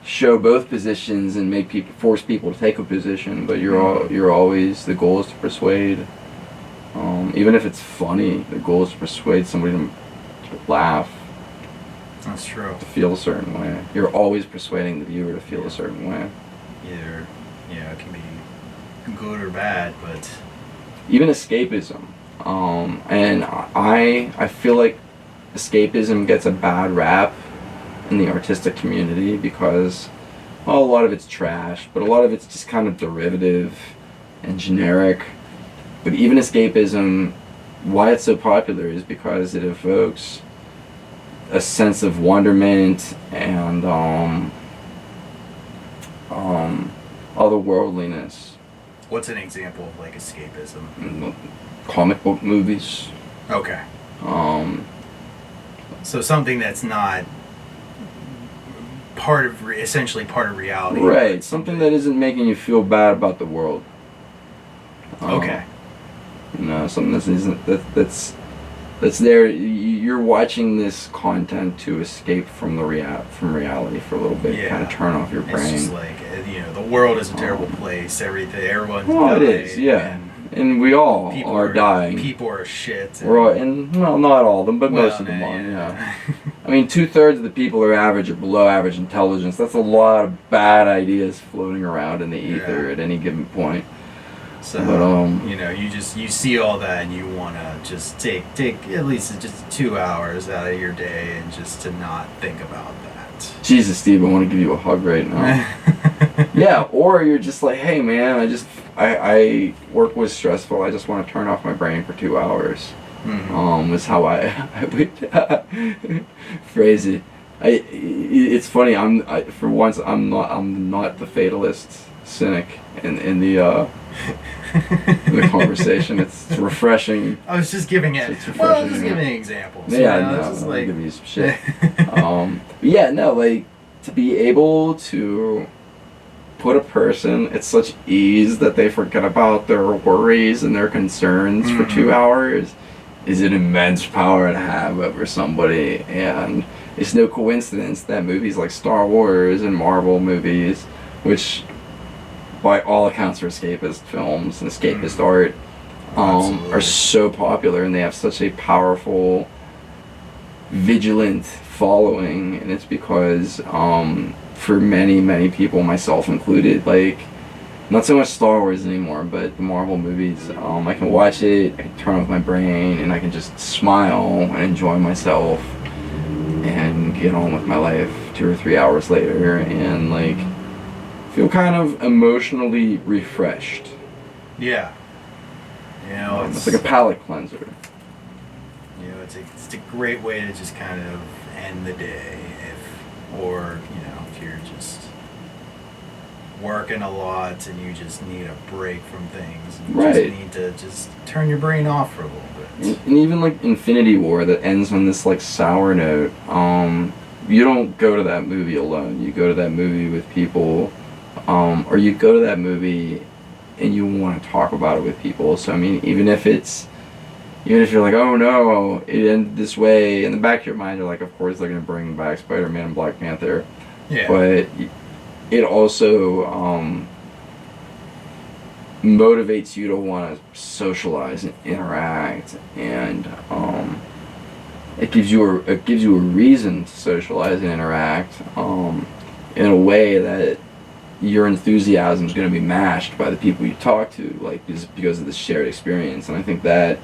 show both positions and force people to take a position. But you're always, the goal is to persuade. Even if it's funny, the goal is to persuade somebody to laugh. That's true. To feel a certain way. You're always persuading the viewer to feel a certain way. Either, it can be good or bad, but even escapism. And I feel like escapism gets a bad rap in the artistic community because, well, a lot of it's trash, but a lot of it's just kind of derivative and generic. But even escapism, why it's so popular is because it evokes a sense of wonderment and otherworldliness. What's an example of like escapism? Comic book movies. Okay. So something that's not essentially part of reality. Right. Something that isn't making you feel bad about the world. Okay. Something that's there. You're watching this content to escape from from reality for a little bit. Yeah. Kind of turn off your brain. It's just like, the world is a terrible place. Everyone's well, dying. It is, yeah. And we all are dying. People are shit. Not all of them, but most of them are. Yeah. I mean, 2/3 of the people are average or below average intelligence. That's a lot of bad ideas floating around in the ether at any given point. So, you see all that and you want to just take at least just 2 hours out of your day and just to not think about that. Jesus, Steve, I want to give you a hug right now. Yeah, or you're just like, hey man, I work was stressful. I just want to turn off my brain for 2 hours. Mm-hmm. Is how I would phrase it. It's funny. For once I'm not the fatalist cynic in the conversation. It's refreshing. I was just giving it. I was just giving examples. I'll give you some shit. Like to be able to put a person at such ease that they forget about their worries and their concerns for 2 hours is an immense power to have over somebody. And it's no coincidence that movies like Star Wars and Marvel movies, which by all accounts are escapist films and escapist art, are so popular, and they have such a powerful, vigilant following. And it's because for many people, myself included, like, not so much Star Wars anymore, but the Marvel movies, I can watch it, I can turn off my brain, and I can just smile and enjoy myself and get on with my life 2 or 3 hours later and like feel kind of emotionally refreshed. Yeah. It's like a palate cleanser. It's a great way to just kind of end the day if you're just working a lot and you just need a break from things. You just need to just turn your brain off for a little bit. And even like Infinity War that ends on this like sour note, you don't go to that movie alone. You go to that movie with people, or you go to that movie and you want to talk about it with people. So I mean, even if you're like, oh no, it ended this way, in the back of your mind you're like, of course they're going to bring back Spider-Man and Black Panther. Yeah. But it also motivates you to want to socialize and interact and it gives you a reason to socialize and interact in a way that your enthusiasm is going to be matched by the people you talk to, like because of the shared experience. And I think that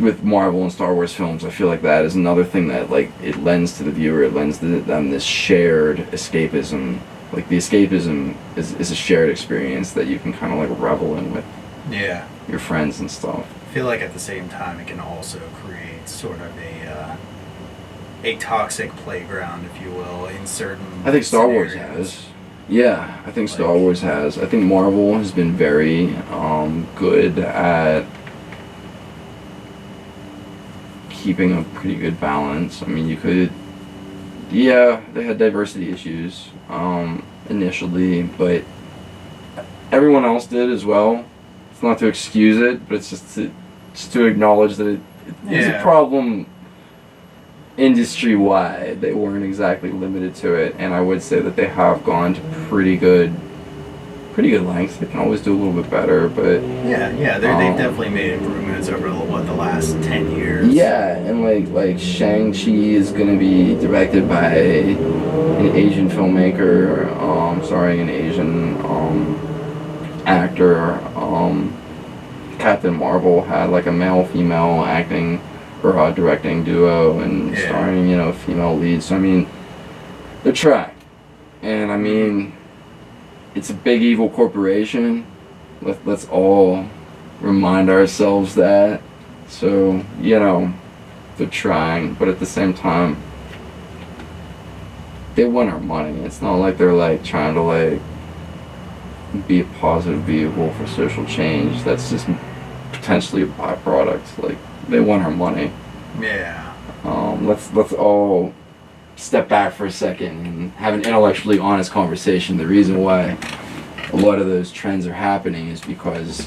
with Marvel and Star Wars films, I feel like that is another thing that like it lends to the viewer. It lends to them this shared escapism. Like the escapism is a shared experience that you can kind of like revel in with your friends and stuff. I feel like at the same time it can also create sort of a toxic playground, if you will, in certain I think Star scenarios. Wars has. Yeah, I think Star Wars has. I think Marvel has been very good at keeping a pretty good balance. I mean, they had diversity issues initially, but everyone else did as well. It's not to excuse it, but it's just to acknowledge that it is a problem industry-wide. They weren't exactly limited to it, and I would say that they have gone to pretty good lengths. They can always do a little bit better, but they've definitely made improvements over the last 10 years. Yeah, and like Shang-Chi is gonna be directed by an Asian filmmaker, starring an Asian actor. Captain Marvel had like a male-female acting or directing duo and starring, female leads. So I mean, they're trying, and I mean, it's a big evil corporation. Let's all remind ourselves that. So they're trying, but at the same time, they want our money. It's not like they're like trying to like be a positive vehicle for social change. That's just potentially a byproduct. Like they want our money. Yeah. Let's all step back for a second and have an intellectually honest conversation. The reason why a lot of those trends are happening is because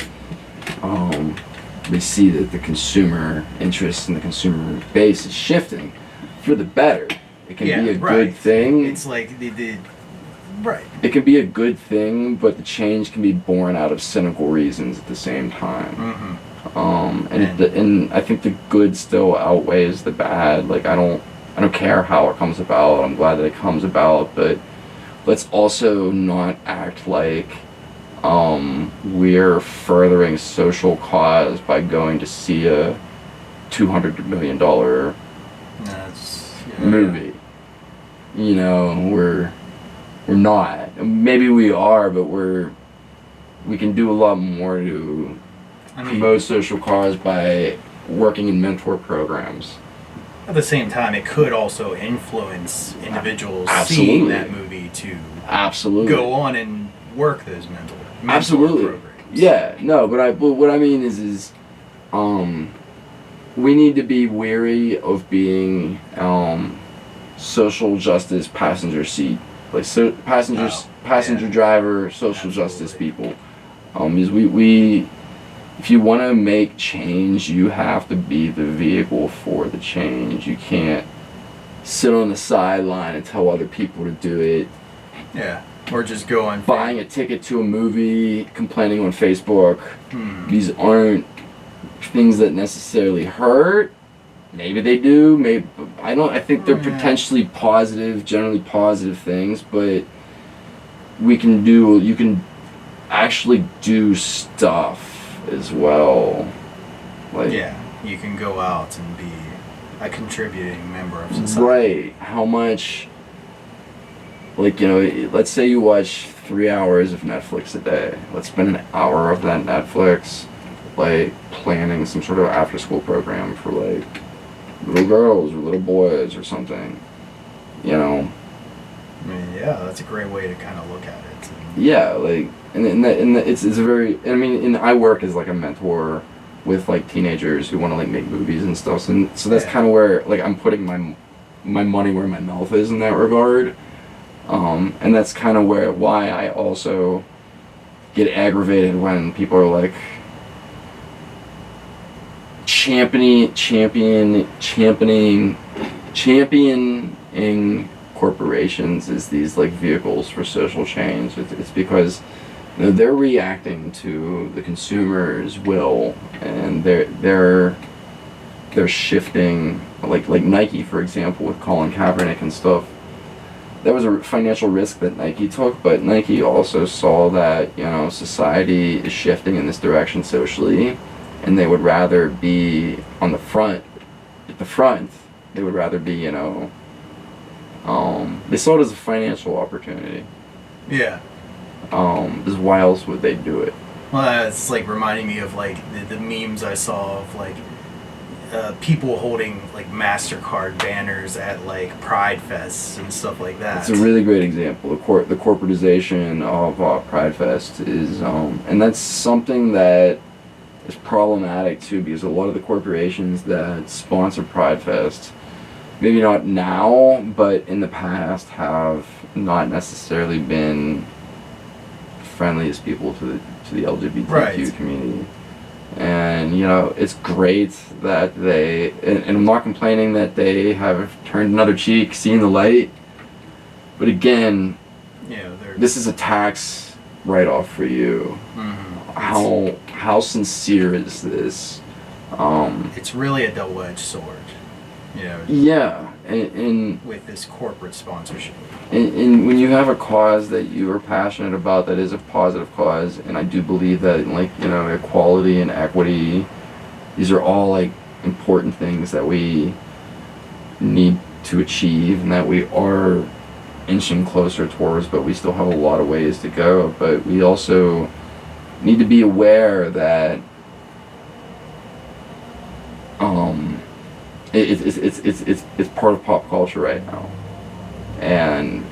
we see that the consumer interest and the consumer base is shifting for the better. It can be a good thing. It's like the right. It can be a good thing, but the change can be born out of cynical reasons at the same time. Mm-hmm. And I think the good still outweighs the bad. Like I don't care how it comes about. I'm glad that it comes about, but let's also not act like we're furthering social cause by going to see a $200 million movie. We're not. Maybe we are, but we can do a lot more to promote social cause by working in mentor programs. At the same time, it could also influence individuals Absolutely. seeing that movie to go on and work those mentor programs. Yeah, no, but what I mean is we need to be wary of being social justice passenger seat, like passenger driver social justice people. Because we if you want to make change, you have to be the vehicle for the change. You can't sit on the sideline and tell other people to do it. Yeah, or just go on buying a ticket to a movie, complaining on Facebook. These aren't things that necessarily hurt. Maybe they do. Maybe I think they're potentially positive, generally positive things. But you can actually do stuff as well. Like you can go out and be a contributing member of society. Right. How much? Like let's say you watch 3 hours of Netflix a day. Let's spend an hour of that Netflix like planning some sort of after school program for like little girls or little boys or something. I mean, that's a great way to kind of look at it. Yeah, like it's a very. I mean, and I work as like a mentor with like teenagers who want to like make movies and stuff. So that's kind of where like I'm putting my money where my mouth is in that regard. And that's kind of why I also get aggravated when people are like championing corporations as these like vehicles for social change. It's because they're reacting to the consumer's will, and they're they're shifting, like Nike, for example, with Colin Kaepernick and stuff. That was a financial risk that Nike took, but Nike also saw that, you know, society is shifting in this direction socially, and they would rather be on the front. At the front, they would rather be, you know, they saw it as a financial opportunity. Yeah. Because why else would they do it? Well, it's like reminding me of like the memes I saw of like people holding like MasterCard banners at like Pride Fests and stuff like that. It's a really great example. The corporatization of Pride Fest is, and that's something that is problematic too, because a lot of the corporations that sponsor Pride Fest, maybe not now, but in the past, have not necessarily been friendliest people to the LGBTQ community. And, you know, it's great that they, and I'm not complaining that they have turned another cheek, seen the light, but again, this is a tax write-off for you. Mm-hmm. How sincere is this? It's really a double-edged sword, you know. Yeah, and with this corporate sponsorship. And when you have a cause that you are passionate about that is a positive cause, and I do believe that, like, you know, equality and equity, these are all like important things that we need to achieve and that we are inching closer towards, but we still have a lot of ways to go. But we also need to be aware that it's part of pop culture right now. And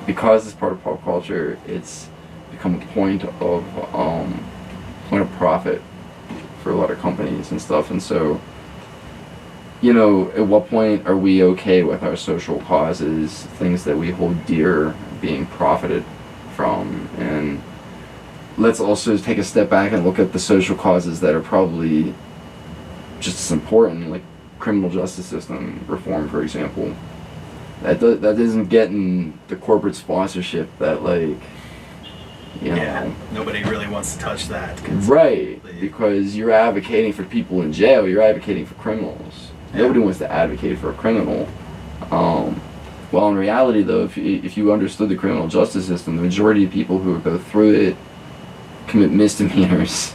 because it's part of pop culture, it's become a point of profit for a lot of companies and stuff. And so, you know, at what point are we okay with our social causes, things that we hold dear, being profited from? And let's also take a step back and look at the social causes that are probably just as important, like criminal justice system reform, for example. That isn't getting the corporate sponsorship that, like, you know. Nobody really wants to touch that. Right, because you're advocating for people in jail, you're advocating for criminals. Yeah. Nobody wants to advocate for a criminal. Well, in reality, though, if you understood the criminal justice system, the majority of people who go through it commit misdemeanors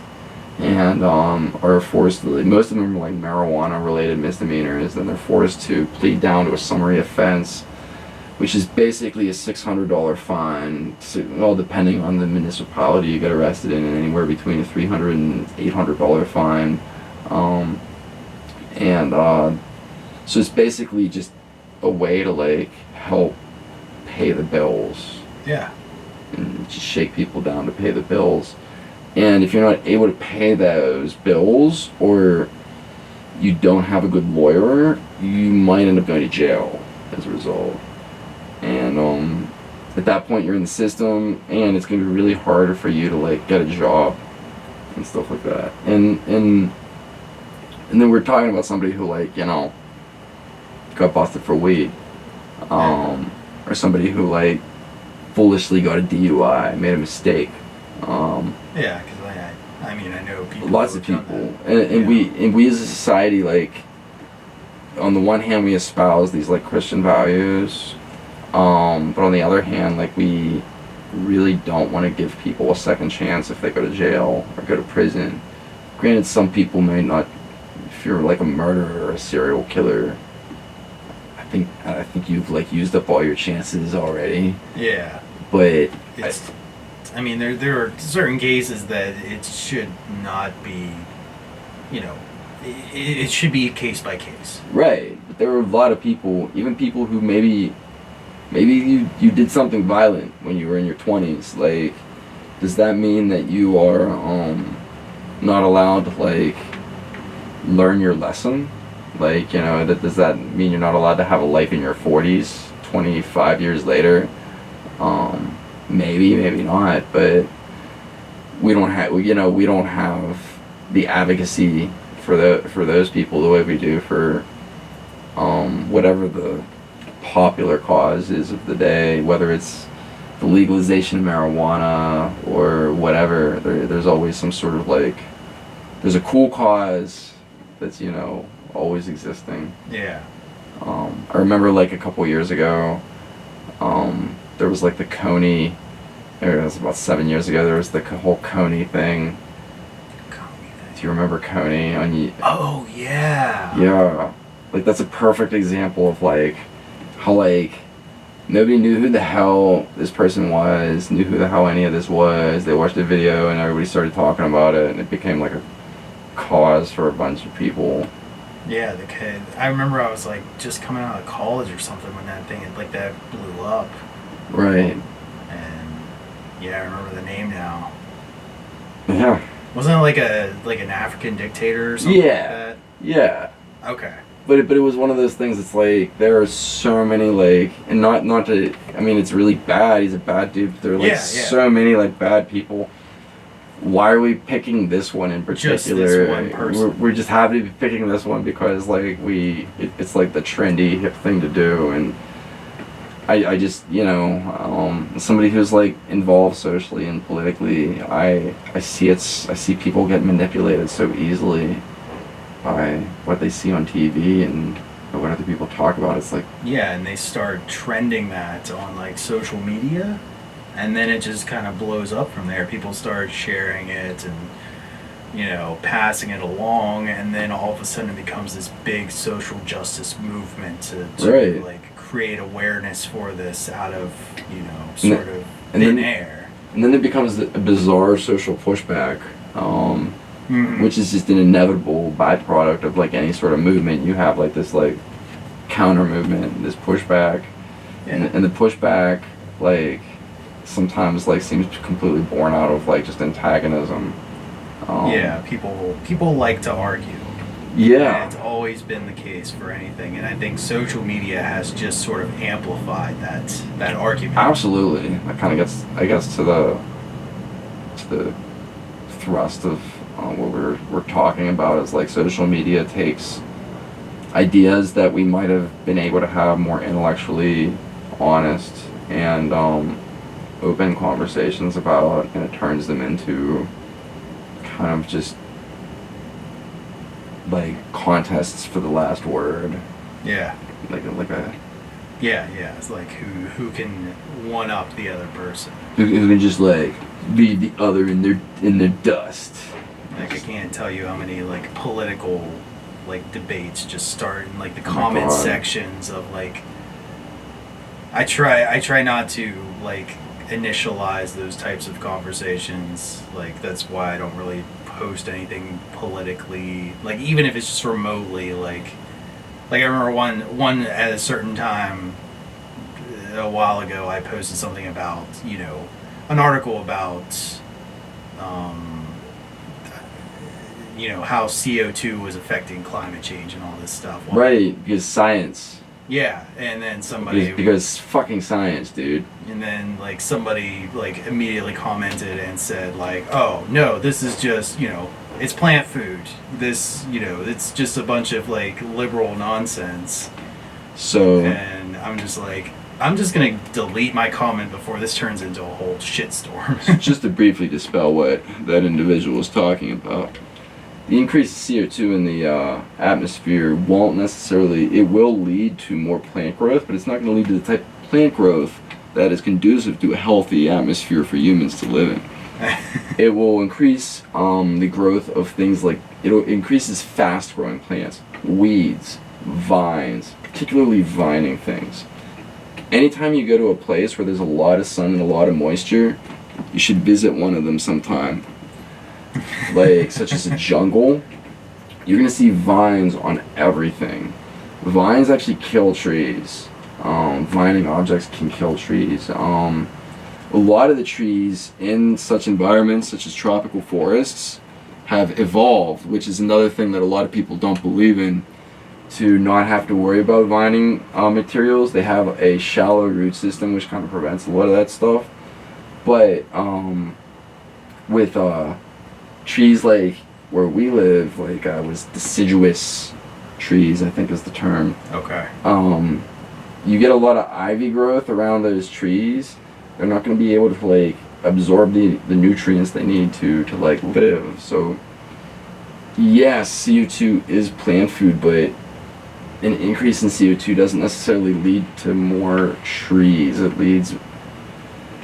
and are forced to, most of them are like marijuana-related misdemeanors, and they're forced to plead down to a summary offense, which is basically a $600 fine. Well, depending on the municipality you get arrested in, anywhere between a $300 and $800 fine. So it's basically just a way to, like, help pay the bills. Yeah. And just shake people down to pay the bills. And if you're not able to pay those bills, or you don't have a good lawyer, you might end up going to jail as a result. And at that point, you're in the system, and it's going to be really harder for you to, like, get a job and stuff like that. And then we're talking about somebody who, like, you know, got busted for weed, or somebody who, like, foolishly got a DUI, made a mistake. Yeah, because I mean, I know people. Lots of people, and we as a society, like, on the one hand, we espouse these, like, Christian values, but on the other hand, like, we really don't want to give people a second chance if they go to jail or go to prison. Granted, some people may not. If you're, like, a murderer or a serial killer, I think you've, like, used up all your chances already. Yeah. But I mean, there are certain cases that it should not be, you know, it should be case by case. Right. But there are a lot of people, even people who maybe you did something violent when you were in your 20s. Like, does that mean that you are not allowed to, like, learn your lesson? Like, you know, does that mean you're not allowed to have a life in your 40s, 25 years later? Maybe not, but we don't have the advocacy for those people the way we do for whatever the popular cause is of the day, whether it's the legalization of marijuana or whatever. There's always some sort of, like, there's a cool cause that's, you know, always existing. Yeah. I remember like a couple years ago, there was like the Coney, or it was about 7 years ago, there was the whole Coney thing. Do you remember Coney on Oh, yeah. Yeah. Like, that's a perfect example of, like, how, like, nobody knew who the hell this person was, knew who the hell any of this was. They watched the video and everybody started talking about it, and it became, like, a cause for a bunch of people. Yeah, the kid. I remember I was, like, just coming out of college or something when that thing, like, that blew up. Right. And, yeah, I remember the name now. Yeah. Wasn't it like an African dictator or something like that? Yeah. Okay. But it was one of those things. It's like there are so many, like, and not to. I mean, it's really bad. He's a bad dude. But there are like so many like bad people. Why are we picking this one in particular? Just this one person. We're just happy to be picking this one because like it's like the trendy hip thing to do, and I just, you know, somebody who's like involved socially and politically, I see people get manipulated so easily by what they see on TV and what other people talk about. It's like, yeah, and they start trending that on like social media, and then it just kind of blows up from there. People start sharing it and, you know, passing it along, and then all of a sudden it becomes this big social justice movement to right. like create awareness for this out of, you know, sort of thin air. And then it becomes a bizarre social pushback, which is just an inevitable byproduct of like any sort of movement. You have like this like counter movement, this pushback, and the pushback like sometimes like seems completely born out of like just antagonism. Yeah, people like to argue. Yeah. And it's always been the case for anything, and I think social media has just sort of amplified that argument. Absolutely. That kind of gets, I guess, to the thrust of what we're talking about is like social media takes ideas that we might have been able to have more intellectually honest and open conversations about, and it turns them into kind of just like contests for the last word. Yeah. Like a. Yeah. It's like who can one up the other person. Who can just like be the other in their dust. Like I can't tell you how many like political like debates just start in like the comment sections of like. I try not to like initialize those types of conversations. Like that's why I don't really post anything politically, like even if it's just remotely, like I remember one at a certain time a while ago I posted something about, you know, an article about you know, how CO2 was affecting climate change and all this stuff. Right, because science. Yeah, and then somebody because fucking science, dude. And then like somebody like immediately commented and said like, oh no, this is just, you know, it's plant food. This, you know, it's just a bunch of like liberal nonsense. So. And I'm just like, I'm just gonna delete my comment before this turns into a whole shitstorm. Just to briefly dispel what that individual was talking about. The increased CO2 in the atmosphere won't necessarily, it will lead to more plant growth, but it's not going to lead to the type of plant growth that is conducive to a healthy atmosphere for humans to live in. It will increase the growth of things like, it increases fast growing plants, weeds, vines, particularly vining things. Anytime you go to a place where there's a lot of sun and a lot of moisture, you should visit one of them sometime. Like such as a jungle, you're gonna see vines on everything. Vines actually kill trees. Vining objects can kill trees. A lot of the trees in such environments, such as tropical forests, have evolved, which is another thing that a lot of people don't believe in, to not have to worry about vining materials. They have a shallow root system, which kind of prevents a lot of that stuff. But with trees like where we live, like was deciduous trees, I think is the term. Okay. You get a lot of ivy growth around those trees. They're not going to be able to like absorb the nutrients they need to like live. So Yes, CO2 is plant food, but an increase in CO2 doesn't necessarily lead to more trees. It leads.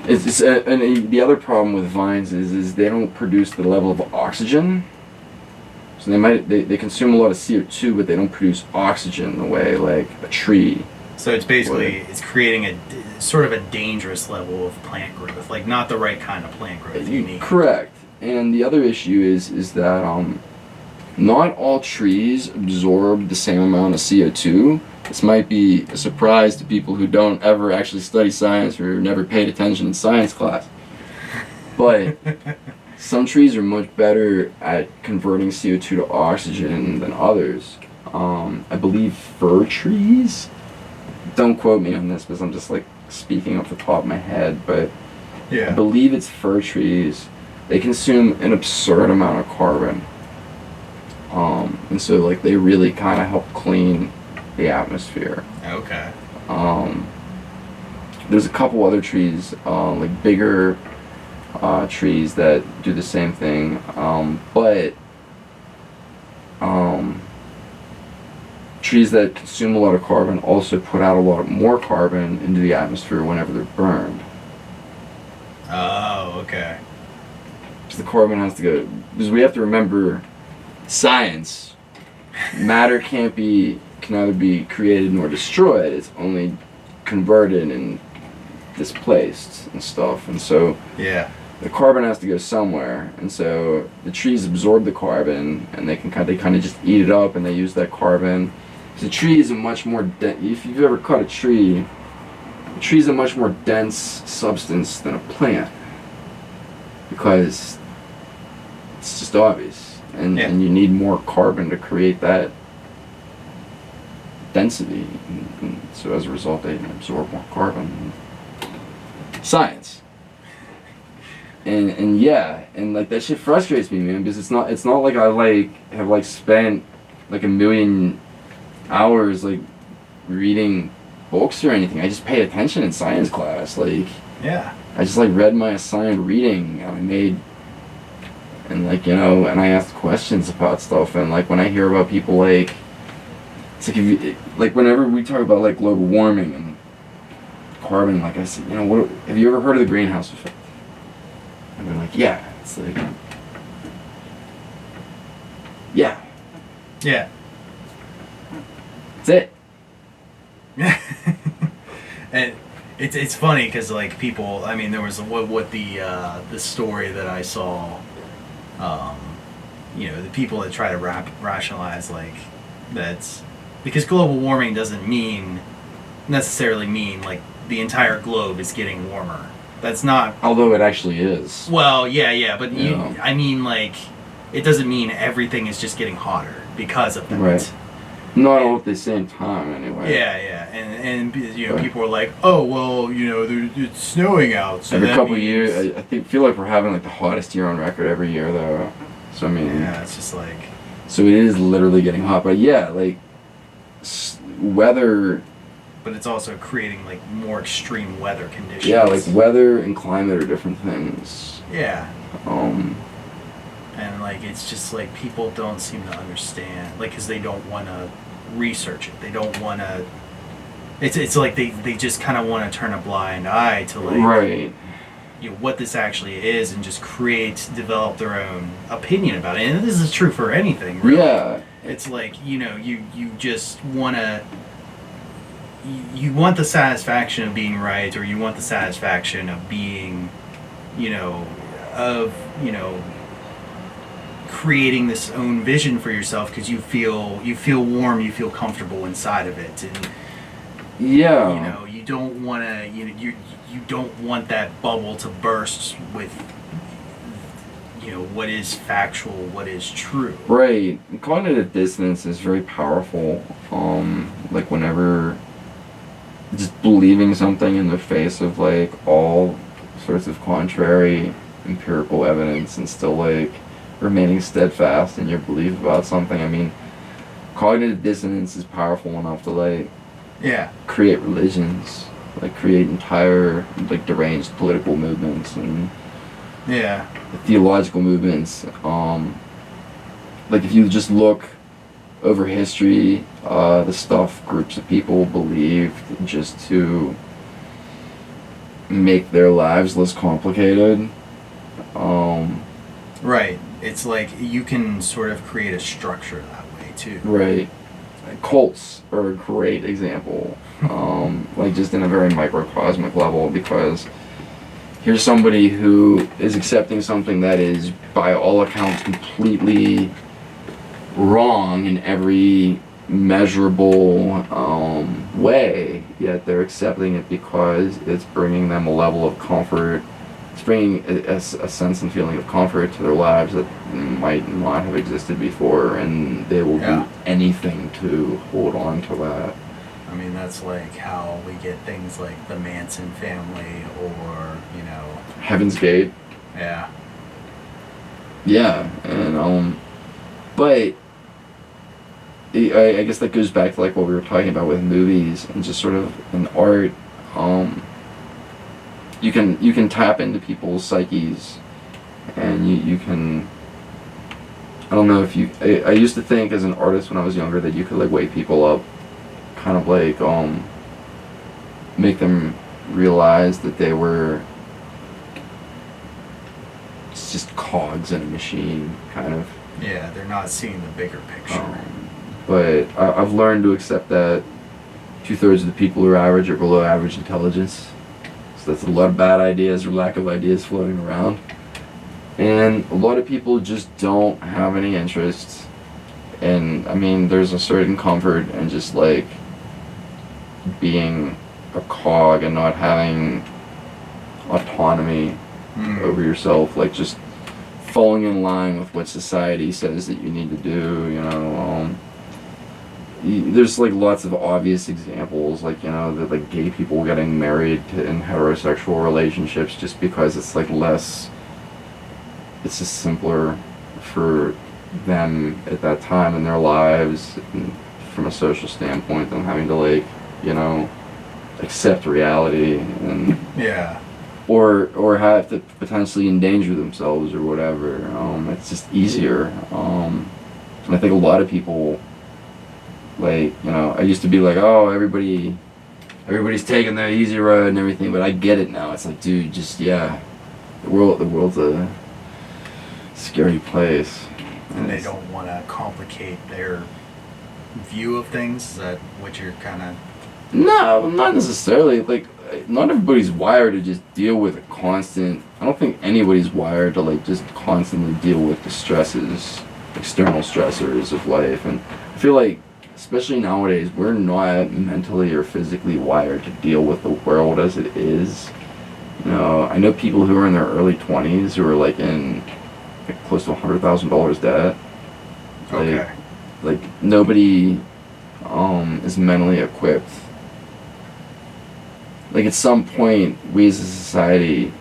And the other problem with vines is they don't produce the level of oxygen. So they consume a lot of CO2, but they don't produce oxygen the way like a tree. So it's basically it's creating a sort of a dangerous level of plant growth, like not the right kind of plant growth you need. Correct. And the other issue is that not all trees absorb the same amount of CO2. This might be a surprise to people who don't ever actually study science or never paid attention in science class. But some trees are much better at converting CO2 to oxygen than others. I believe fir trees, don't quote me on this because I'm just like speaking off the top of my head, but Yeah. I believe it's fir trees. They consume an absurd amount of carbon. And so like they really kind of help clean the atmosphere. Okay. There's a couple other trees, like bigger trees that do the same thing, but trees that consume a lot of carbon also put out a lot more carbon into the atmosphere whenever they're burned. Oh, okay. Because the carbon has to go. Because we have to remember, science. Matter can either be created nor destroyed. It's only converted and displaced and stuff. And so Yeah. the carbon has to go somewhere. And so the trees absorb the carbon, and they kind of just eat it up, and they use that carbon. So the tree is a much more if you've ever cut a tree is a much more dense substance than a plant, because it's just obvious, and you need more carbon to create that density, and so as a result they absorb more carbon. Science. And yeah, and like that shit frustrates me, man, because it's not like I have spent like a million hours like reading books or anything. I just paid attention in science class. Like, Yeah. I just like read my assigned reading I made, and like, you know, and I asked questions about stuff. And like when I hear about people like, it's like like whenever we talk about like global warming and carbon, like I said, you know, what have you ever heard of the greenhouse effect? And they're like, yeah. It's like, yeah, Yeah. that's it. And it's funny because like people, I mean, there was what the story that I saw, you know, the people that try to rationalize like that's because global warming doesn't necessarily mean like the entire globe is getting warmer. That's not. Although it actually is. Well, yeah, but Yeah. I mean, like, it doesn't mean everything is just getting hotter because of that. Right. Not all at the same time, anyway. Yeah, and you know, people are like, oh, well, you know, it's snowing out. So Every that couple means... years, I feel like we're having like the hottest year on record every year, though. So I mean, Yeah, it's just like. so it is literally getting hot, but yeah, like weather. But it's also creating like more extreme weather conditions. Yeah, like weather and climate are different things. Yeah. And like it's just like people don't seem to understand, like, because they don't want to research it. They don't want to. It's like they just kind of want to turn a blind eye to like right. You know, what this actually is, and just develop their own opinion about it. And this is true for anything, really. Yeah. It's like, you know, you just want to. You want the satisfaction of being right, or you want the satisfaction of being, you know, creating this own vision for yourself because you feel warm, you feel comfortable inside of it, and Yeah. you know you don't want to you don't want that bubble to burst with what is factual, what is true. Right. Cognitive dissonance is very powerful. Like whenever just believing something in the face of like all sorts of contrary empirical evidence and still like remaining steadfast in your belief about something. I mean, cognitive dissonance is powerful enough to like create religions, like create entire like deranged political movements and theological movements. like if you just look over history, the stuff groups of people believed just to make their lives less complicated. Right. It's like you can sort of create a structure that way too. Right. Cults are a great example, like just in a very microcosmic level, because here's somebody who is accepting something that is, by all accounts, completely wrong in every measurable way, yet they're accepting it because it's bringing them a level of comfort. It's bringing a sense and feeling of comfort to their lives that might not have existed before, and they will do anything to hold on to that. I mean, that's like how we get things like the Manson family, or, you know... Heaven's Gate. Yeah. Yeah, and, but I guess that goes back to like what we were talking about with movies and just sort of in art. You can tap into people's psyches, and you can. I don't know if you. I used to think as an artist when I was younger that you could like wake people up, kind of like make them realize that they were just cogs in a machine, kind of. Yeah, they're not seeing the bigger picture. But I've learned to accept that 2/3 of the people who are average are below average intelligence. So that's a lot of bad ideas or lack of ideas floating around. And a lot of people just don't have any interest. And I mean, there's a certain comfort in just like being a cog and not having autonomy over yourself, like just falling in line with what society says that you need to do, you know. There's like lots of obvious examples, like, you know, that like gay people getting married in heterosexual relationships just because it's like less, it's just simpler for them at that time in their lives, and from a social standpoint, than having to like, you know, accept reality and or have to potentially endanger themselves or whatever. It's just easier. And I think a lot of people, like, you know, I used to be like, oh, everybody's taking the easy road and everything, but I get it now. It's like, dude, just, the world's a scary place. And they don't want to complicate their view of things. Is that what you're kind of... No, not necessarily. Like, not everybody's wired to just deal with a constant... I don't think anybody's wired to, like, just constantly deal with the stresses, external stressors of life. And I feel like, especially nowadays, we're not mentally or physically wired to deal with the world as it is. You know, I know people who are in their early 20s who are, like, in like, close to $100,000 debt. Okay. Like, nobody is mentally equipped. Like, at some point, we as a society,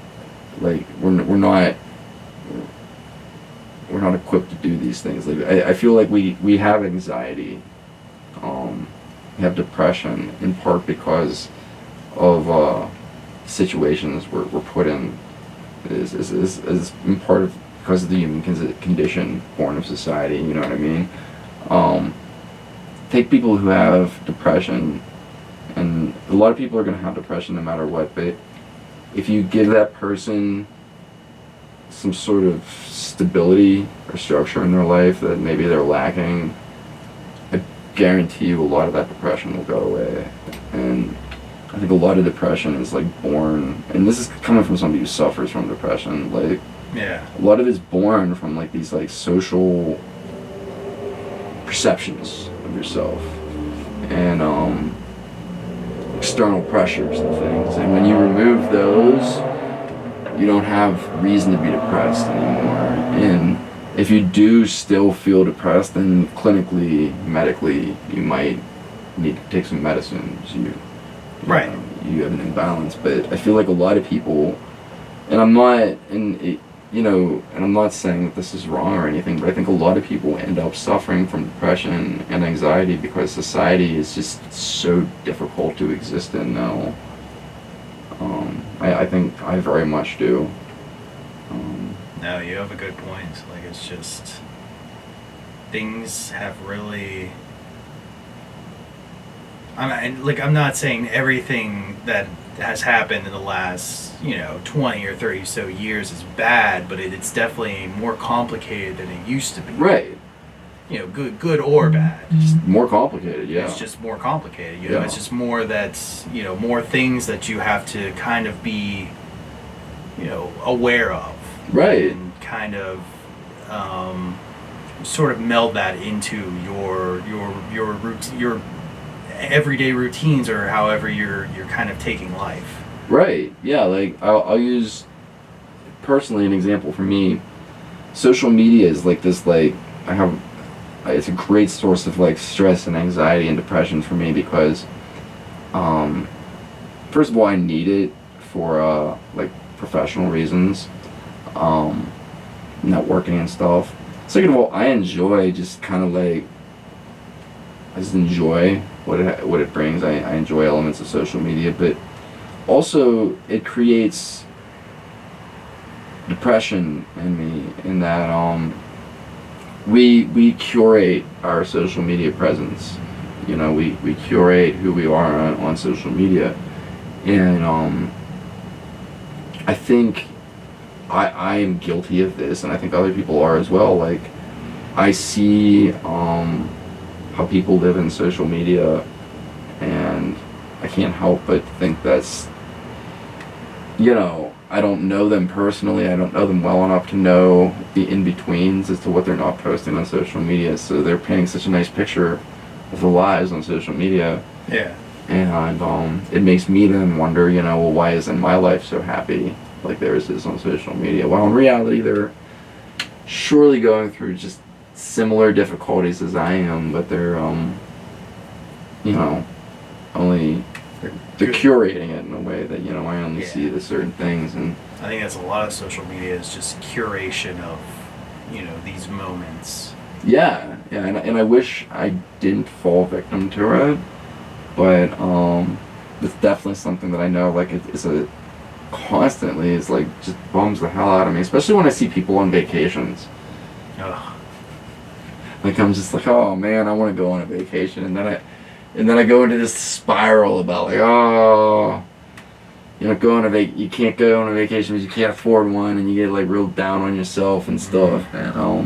like, we're not equipped to do these things. Like, I feel like we have anxiety, we have depression, in part because of situations we're put in, is in part of because of the human condition born of society. You know what I mean? Take people who have depression, and a lot of people are going to have depression no matter what, but if you give that person some sort of stability or structure in their life that maybe they're lacking, I guarantee you a lot of that depression will go away. And I think a lot of depression is like born, and this is coming from somebody who suffers from depression, like, a lot of it's born from like these like social perceptions of yourself and external pressures and things. And when you remove those, you don't have reason to be depressed anymore. And if you do still feel depressed, then clinically, medically, you might need to take some medicines. You have an imbalance. But I feel like a lot of people, and I'm not saying that this is wrong or anything, but I think a lot of people end up suffering from depression and anxiety because society is just so difficult to exist in now. I think I very much do. No, you have a good point. Like, it's just... things have really. I'm not saying everything that has happened in the last 20 or 30 so years is bad, but it's definitely more complicated than it used to be. Right. Good or bad. Just more complicated, yeah. It's just more complicated. It's just more that's more things that you have to kind of be aware of. Right. And kind of sort of meld that into your routine, your everyday routines, or however you're kind of taking life. Right. Yeah. Like I'll use personally an example for me. Social media is like this. Like it's a great source of like stress and anxiety and depression for me because, first of all, I need it for like professional reasons, networking and stuff. Second of all, I enjoy just kind of like. I just enjoy what it brings. I enjoy elements of social media, but also it creates depression in me in that we curate our social media presence. We curate who we are on social media, and I think I am guilty of this, and I think other people are as well. Like I see how people live in social media, and I can't help but think that's, I don't know them personally, I don't know them well enough to know the in-betweens as to what they're not posting on social media, so they're painting such a nice picture of their lives on social media. Yeah. And it makes me then wonder, well, why isn't my life so happy like theirs is on social media? Well, in reality, they're surely going through just similar difficulties as I am, but they're only they're curating it in a way that I only see the certain things. And I think that's a lot of social media is just curation of these moments. Yeah, and I wish I didn't fall victim to it, but it's definitely something that I know like it's a constantly is like just bums the hell out of me, especially when I see people on vacations. Ugh. Like I'm just like, oh man, I want to go on a vacation, and then I go into this spiral about like, oh, you can't go on a vacation because you can't afford one, and you get like real down on yourself and stuff, and oh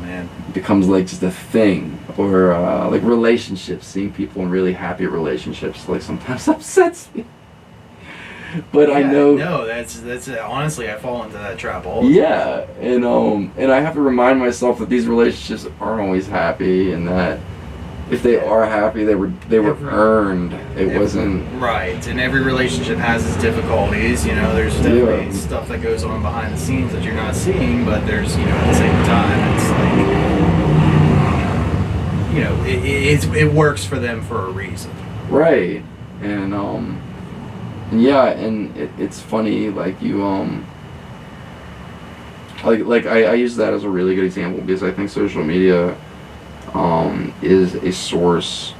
man, it becomes like just a thing. Or like relationships, seeing people in really happy relationships like sometimes upsets me. But I know. No, that's honestly, I fall into that trap all the time. Yeah, and I have to remind myself that these relationships aren't always happy, and that if they are happy, they were earned. It wasn't right. And every relationship has its difficulties. There's definitely stuff that goes on behind the scenes that you're not seeing, but there's at the same time, it's like it works for them for a reason. Right, and yeah, and it's funny, like you, like I use that as a really good example because I think social media, is a source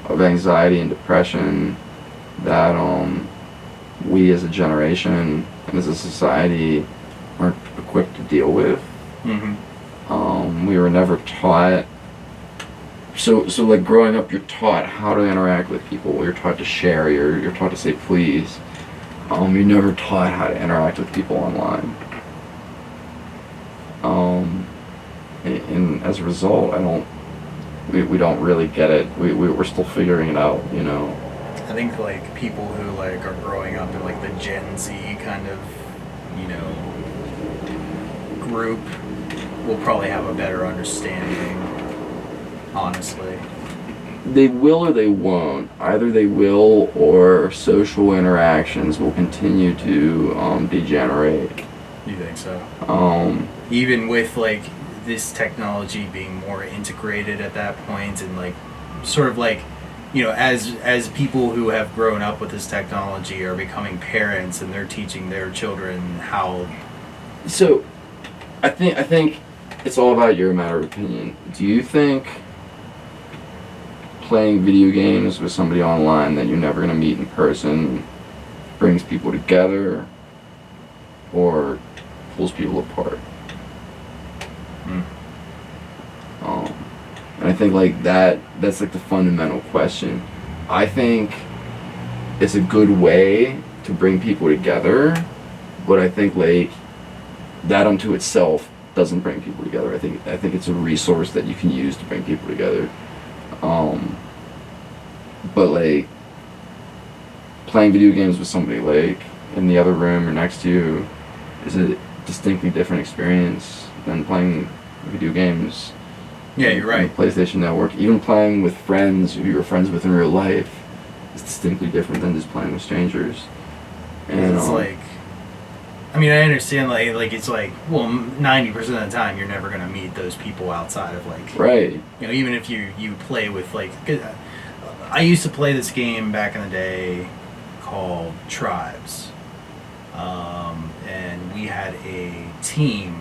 of anxiety and depression that, we as a generation and as a society aren't equipped to deal with. Mm-hmm. We were never taught. So like growing up, you're taught how to interact with people. You're taught to share. You're taught to say please. You're never taught how to interact with people online. And as a result, we don't really get it. We're still figuring it out, I think like people who like are growing up in like the Gen Z kind of group will probably have a better understanding. Honestly, they will or they won't. Either they will or social interactions will continue to degenerate. You think so? Even with like this technology being more integrated at that point, and like sort of like as people who have grown up with this technology are becoming parents and they're teaching their children how. So, I think it's all about your matter of opinion. Do you think playing video games with somebody online that you're never going to meet in person brings people together or pulls people apart? I think like that's like the fundamental question. I think it's a good way to bring people together, but I think like that unto itself doesn't bring people together. I think it's a resource that you can use to bring people together. But like playing video games with somebody like in the other room or next to you is a distinctly different experience than playing video games. Yeah, you're right. On the PlayStation Network. Even playing with friends who you're friends with in real life is distinctly different than just playing with strangers. And it's like, I mean, I understand like it's like, well, 90% of the time you're never gonna meet those people outside of like, right. You know, even if you play with like, 'cause I used to play this game back in the day called Tribes, and we had a team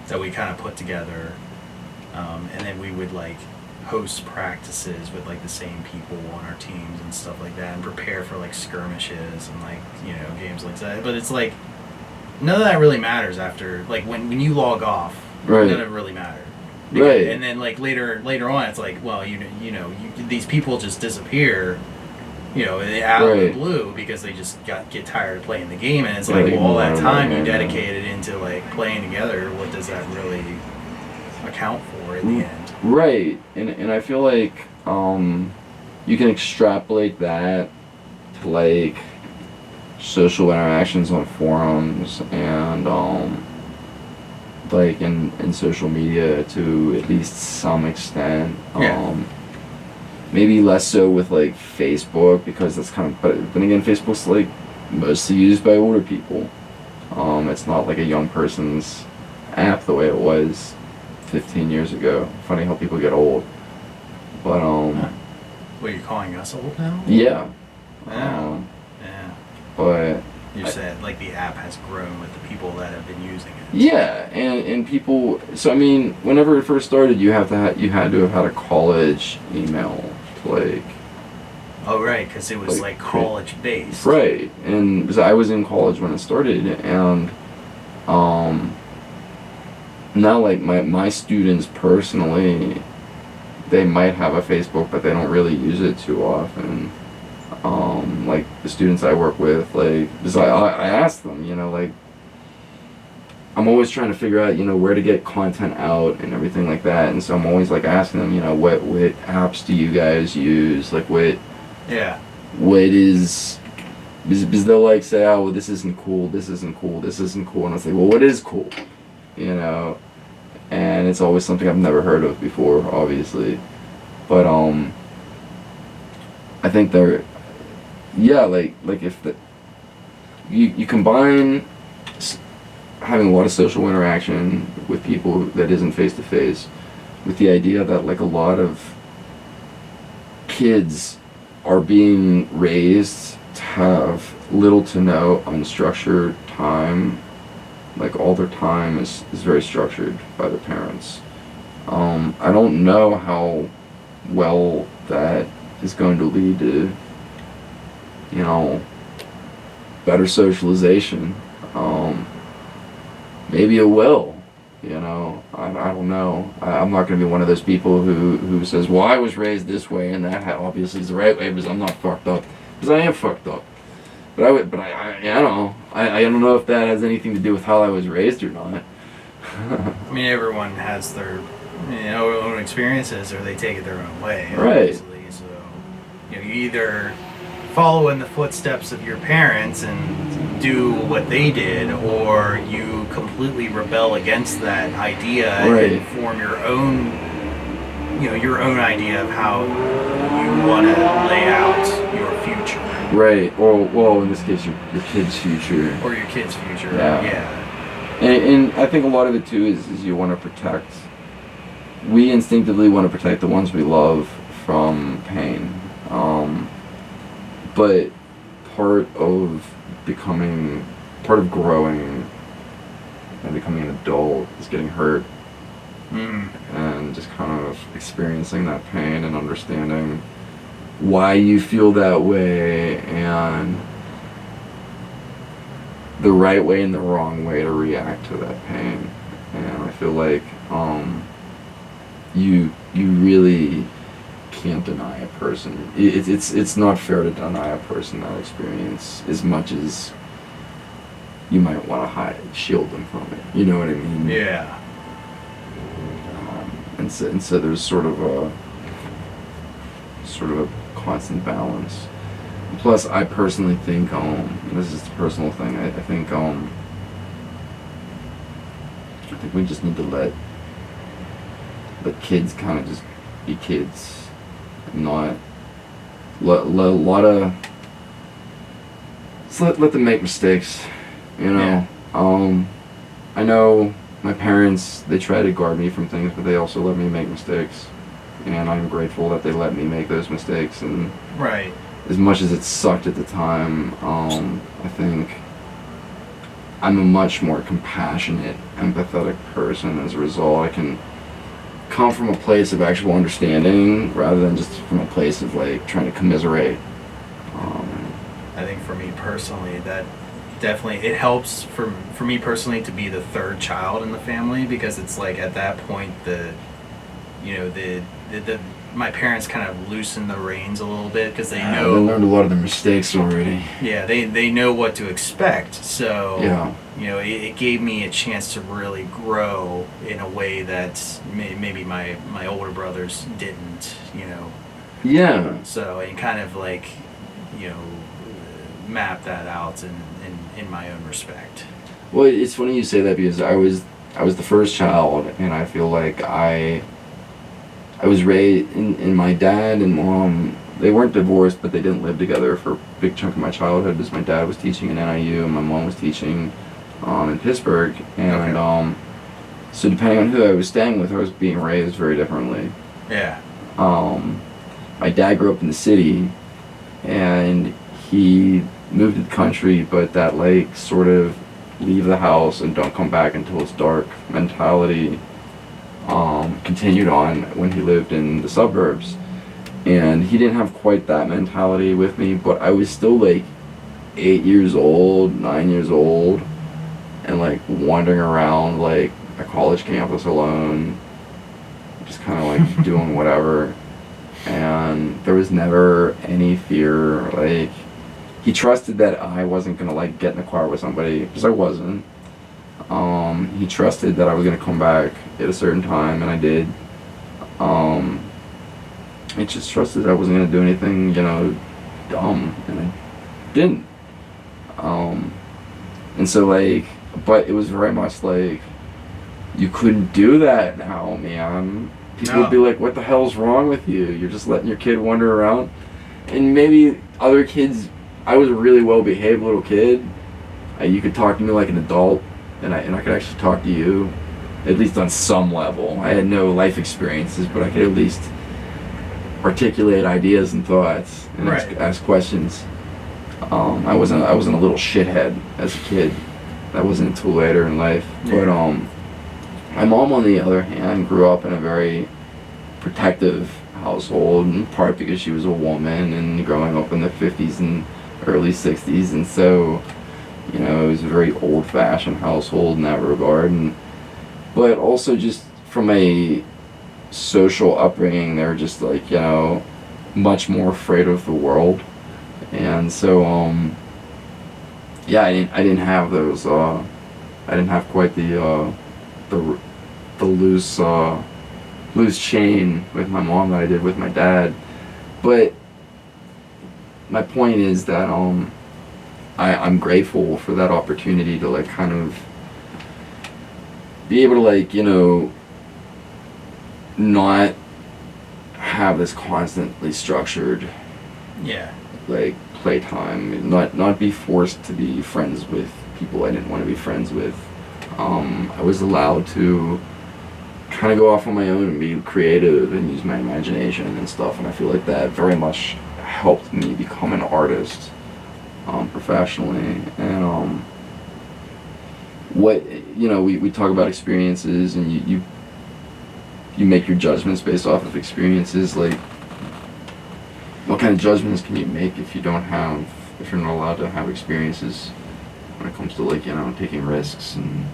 that we kind of put together, and then we would like host practices with like the same people on our teams and stuff like that, and prepare for like skirmishes and like, you know, games like that. But it's like none of that really matters after, like when you log off, right. None of it really mattered. Right. And then like later on, it's like, well, you know, these people just disappear, you know, out of the blue because they just get tired of playing the game, and it's like, well, all that time you dedicated into like playing together, what does that really account for in the end? Right. And I feel like you can extrapolate that to like social interactions on forums and like in social media to at least some extent. Maybe less so with like Facebook, because that's kind of, but again, Facebook's like mostly used by older people. It's not like a young person's app the way it was 15 years ago. Funny how people get old. But what, you're calling us old now? Yeah. Yeah. But you said like the app has grown with the people that have been using it. Yeah, and people. So I mean, whenever it first started, you had to have had a college email to like. Oh right, because it was like college based. Right, and because I was in college when it started, and now like my students personally, they might have a Facebook, but they don't really use it too often. Like the students I work with, like, because I ask them, you know, like, I'm always trying to figure out, you know, where to get content out and everything like that, and so I'm always like asking them, you know, what apps do you guys use, like what is, because they'll like say, oh, well, this isn't cool, and I say, well, what is cool, you know, and it's always something I've never heard of before, obviously, but I think they're, yeah, like if you combine having a lot of social interaction with people that isn't face to face with the idea that like a lot of kids are being raised to have little to no unstructured time, like all their time is very structured by their parents. I don't know how well that is going to lead to, you know, better socialization. Maybe it will, you know, I don't know. I'm not going to be one of those people who says, well, I was raised this way and that obviously is the right way because I'm not fucked up. Because I am fucked up. But I don't know. I don't know if that has anything to do with how I was raised or not. I mean, everyone has their, you know, own experiences, or they take it their own way. Right. Obviously. So, you know, you either follow in the footsteps of your parents and do what they did, or you completely rebel against that idea and form your own, you know, your own idea of how you want to lay out your future. Right. Or, well, in this case, your kid's future. Or your kid's future. Yeah. And I think a lot of it too is you want to protect. We instinctively want to protect the ones we love from pain. But part of growing and becoming an adult is getting hurt. And just kind of experiencing that pain and understanding why you feel that way and the right way and the wrong way to react to that pain. And I feel like you really can't deny a person. It's not fair to deny a person that experience as much as you might want to shield them from it. You know what I mean? Yeah. And so there's sort of a constant balance. Plus, I personally think, this is a personal thing. I think we just need to let kids kind of just be kids, and not let them make mistakes. You know. Yeah. I know my parents, they try to guard me from things, but they also let me make mistakes, and I'm grateful that they let me make those mistakes. And Right. as much as it sucked at the time, I think I'm a much more compassionate, empathetic person as a result. I can come from a place of actual understanding rather than just from a place of like trying to commiserate. I think for me personally, that definitely, it helps for me personally to be the third child in the family, because it's like at that point the my parents kind of loosen the reins a little bit, because they know they learned a lot of their mistakes already. Yeah, they know what to expect. So Yeah. It gave me a chance to really grow in a way that maybe my older brothers didn't. Yeah. So and kind of like map that out in my own respect. Well, it's funny you say that, because I was the first child, and I feel like I was raised, and my dad and mom, they weren't divorced, but they didn't live together for a big chunk of my childhood, because my dad was teaching in NIU and my mom was teaching in Pittsburgh, and Okay. So depending on who I was staying with, I was being raised very differently. Yeah. My dad grew up in the city, and he moved to the country, but that like sort of leave the house and don't come back until it's dark mentality continued on when he lived in the suburbs. And he didn't have quite that mentality with me, but I was still like 8 years old, 9 years old, and like wandering around like a college campus alone, just kind of like doing whatever. And there was never any fear. Like, he trusted that I wasn't gonna like get in the car with somebody, because I wasn't. He trusted that I was gonna come back at a certain time, and I did. He just trusted that I wasn't gonna do anything, dumb, and I didn't. And so like, but it was very much like, you couldn't do that now, man. People would be like, what the hell's wrong with you? You're just letting your kid wander around. And maybe other kids, I was a really well-behaved little kid. You could talk to me like an adult, and I could actually talk to you, at least on some level. I had no life experiences, but I could at least articulate ideas and thoughts and ask questions. I wasn't a little shithead as a kid. That wasn't until later in life. Yeah. But my mom, on the other hand, grew up in a very protective household, in part because she was a woman and growing up in the 50s and early 60s, and so it was a very old-fashioned household in that regard. But also just from a social upbringing, they were just like much more afraid of the world, and so I didn't have those. I didn't have quite the loose chain with my mom that I did with my dad. But my point is that I'm grateful for that opportunity to like kind of be able to like not have this constantly structured like playtime, not be forced to be friends with people I didn't want to be friends with. I was allowed to kind of go off on my own and be creative and use my imagination and stuff, and I feel like that very much helped me become an artist professionally. And we talk about experiences, and you make your judgments based off of experiences. Like, what kind of judgments can you make if you're not allowed to have experiences when it comes to like taking risks and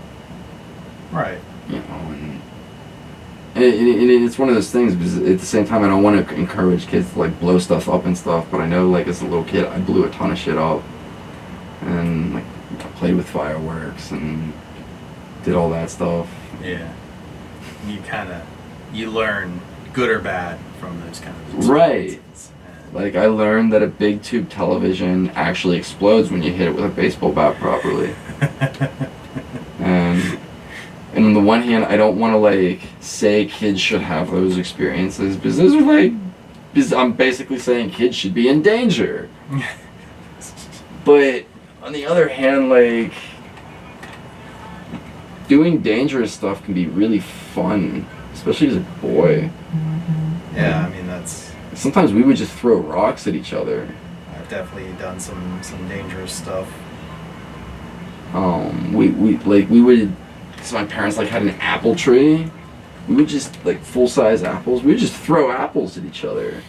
Right. you know, and it's one of those things because at the same time I don't want to encourage kids to like blow stuff up and stuff, but I know like as a little kid I blew a ton of shit up and like I played with fireworks and did all that stuff. Yeah. You learn good or bad from those kind of experiences. Right. Like I learned that a big tube television actually explodes when you hit it with a baseball bat properly. And on the one hand, I don't want to like say kids should have those experiences because those are like, because I'm basically saying kids should be in danger. But on the other hand, like doing dangerous stuff can be really fun, especially as a boy. Yeah, I mean that's. Sometimes we would just throw rocks at each other. I've definitely done some dangerous stuff. We would. So my parents like had an apple tree. We would just like full-size apples. We would just throw apples at each other.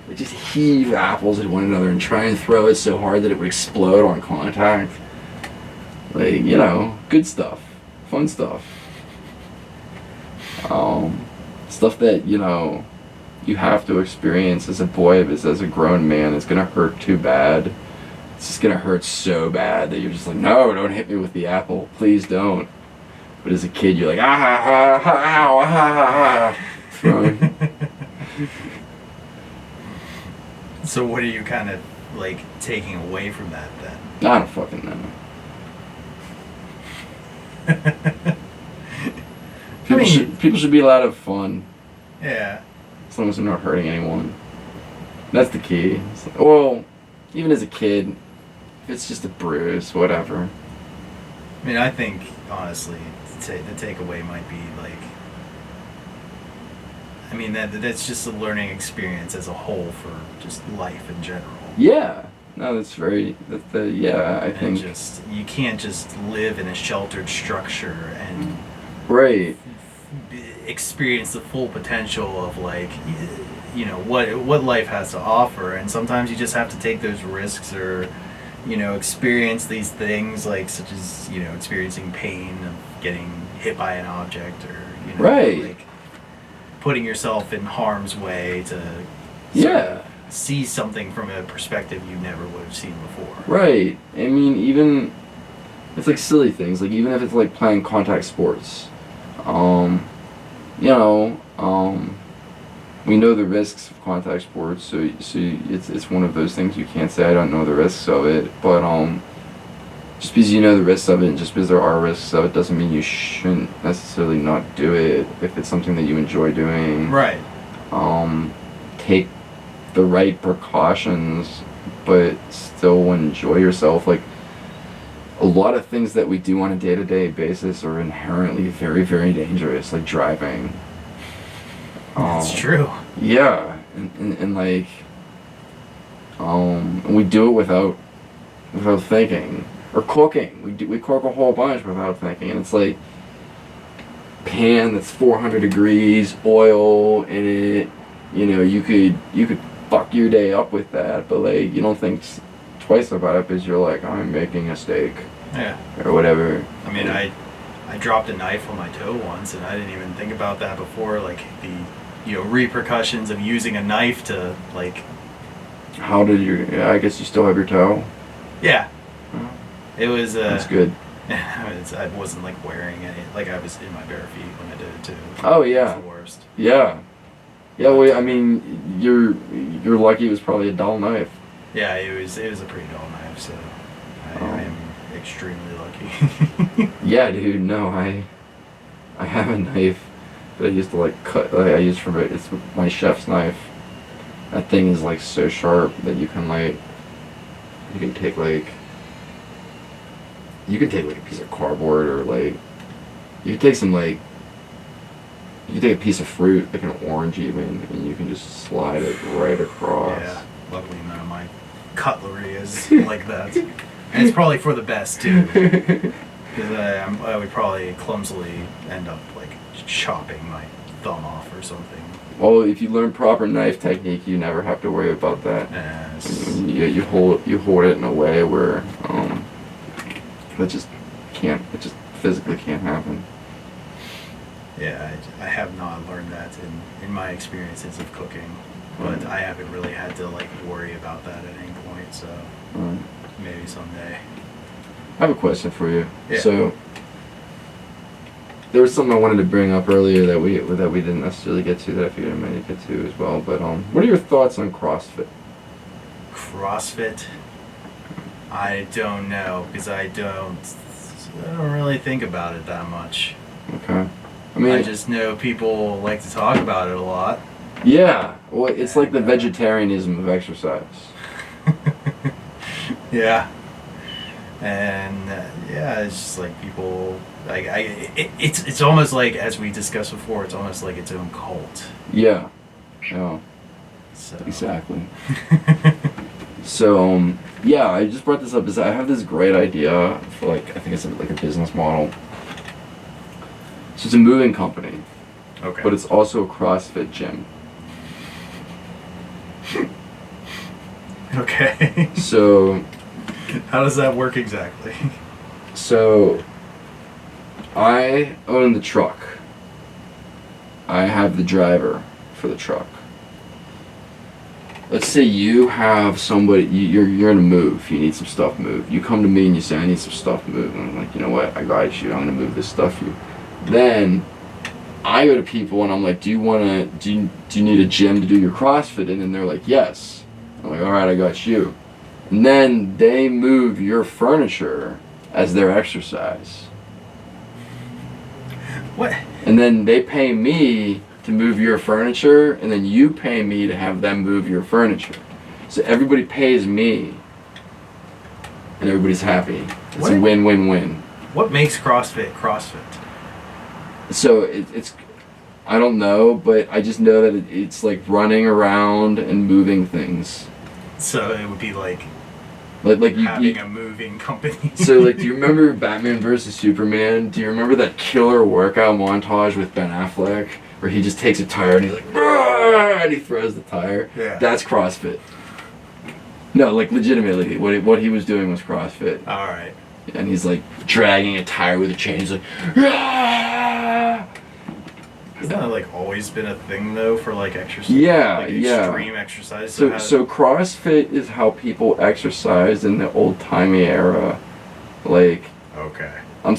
Like just heave apples at one another and try and throw it so hard that it would explode on contact. Like, you know, good stuff, fun stuff. Stuff that, you know, you have to experience as a boy, because as a grown man it's gonna hurt too bad. It's just gonna hurt so bad that you're just like, no, don't hit me with the apple, please don't. But as a kid you're like, ah ha ha ha ow, ah ha ha, throwing. So what are you kind of like taking away from that then? I don't fucking know. People should be allowed to have fun. Yeah. As long as they're not hurting anyone. That's the key. Like, well, even as a kid, if it's just a bruise, whatever. I mean, I think, honestly, the takeaway might be, like, I mean, that's just a learning experience as a whole for just life in general. Yeah. No, I think... Just, you can't just live in a sheltered structure and... Right. Experience the full potential of like, you know, what life has to offer, and sometimes you just have to take those risks or, you know, experience these things like such as, you know, experiencing pain of getting hit by an object or, you know, right, like putting yourself in harm's way to see something from a perspective you never would have seen before. Right. I mean, even it's like silly things, like even if it's like playing contact sports. You know, we know the risks of contact sports, so it's one of those things you can't say I don't know the risks of it, but just because you know the risks of it and just because there are risks of it doesn't mean you shouldn't necessarily not do it if it's something that you enjoy doing. Right. Take the right precautions, but still enjoy yourself. Like, a lot of things that we do on a day-to-day basis are inherently very, very dangerous, like driving. That's true. Yeah, and like, we do it without thinking. Or cooking. We cook a whole bunch without thinking, and it's like pan that's 400 degrees, oil in it. You know, you could fuck your day up with that, but like you don't think twice about it because you're like, I'm making a steak. Yeah. Or whatever. I mean, I dropped a knife on my toe once, and I didn't even think about that before. Like the, you know, repercussions of using a knife to like. How did you? Yeah, I guess you still have your toe. Yeah. It was. That's good. I wasn't like wearing it. Like I was in my bare feet when I did it too. Oh yeah. It was the worst. Yeah. Yeah. Well, I mean, you're lucky. It was probably a dull knife. Yeah, it was a pretty dull knife, so I am extremely lucky. Yeah, dude. No, I have a knife that I used to like cut. Like, I use for it's my chef's knife. That thing is like so sharp that you can take a piece of cardboard, or like you can take a piece of fruit, like an orange even, and you can just slide it right across. Yeah, luckily none of my cutlery is like that. And it's probably for the best too, because I would probably clumsily end up like chopping my thumb off or something. Well, if you learn proper knife technique, you never have to worry about that. You hold it in a way where it just physically can't happen. Yeah, I have not learned that in my experiences of cooking, but I haven't really had to like worry about that at any point. So maybe someday. I have a question for you. Yeah. So there was something I wanted to bring up earlier that we didn't necessarily get to, that I figured I might get to as well. But what are your thoughts on CrossFit? CrossFit? I don't know, because I don't really think about it that much. Okay. I mean, I just know people like to talk about it a lot. Yeah. Well, it's like the vegetarianism of exercise. Yeah. And yeah, it's just like people like it's almost like, as we discussed before, it's almost like its own cult. Yeah. Yeah. So. Exactly. So yeah, I just brought this up because I have this great idea for, like, I think it's like a business model. So it's a moving company, Okay. but it's also a CrossFit gym. Okay. So how does that work exactly? So I own the truck. I have the driver for the truck. Let's say you have somebody, you're in a move, you need some stuff moved. You come to me and you say, I need some stuff moved. And I'm like, you know what, I got you, I'm gonna move this stuff for you. Then I go to people and I'm like, do you need a gym to do your CrossFit in? And they're like, yes. I'm like, alright, I got you. And then they move your furniture as their exercise. What? And then they pay me to move your furniture, and then you pay me to have them move your furniture. So everybody pays me, and everybody's happy. It's a win-win-win. What makes CrossFit CrossFit? So it's I don't know, but I just know that it's like running around and moving things. So it would be like you having a moving company. So like, do you remember Batman vs Superman? Do you remember that killer workout montage with Ben Affleck where he just takes a tire and he's like, "Brrr!" and he throws the tire? Yeah. That's CrossFit. No, like legitimately, what he was doing was CrossFit. All right. And he's like dragging a tire with a chain. He's like, "Ah!" Hasn't that like always been a thing though for like exercise? Yeah, like yeah. Extreme exercise. So CrossFit is how people exercised in the old-timey era. Like, okay. I'm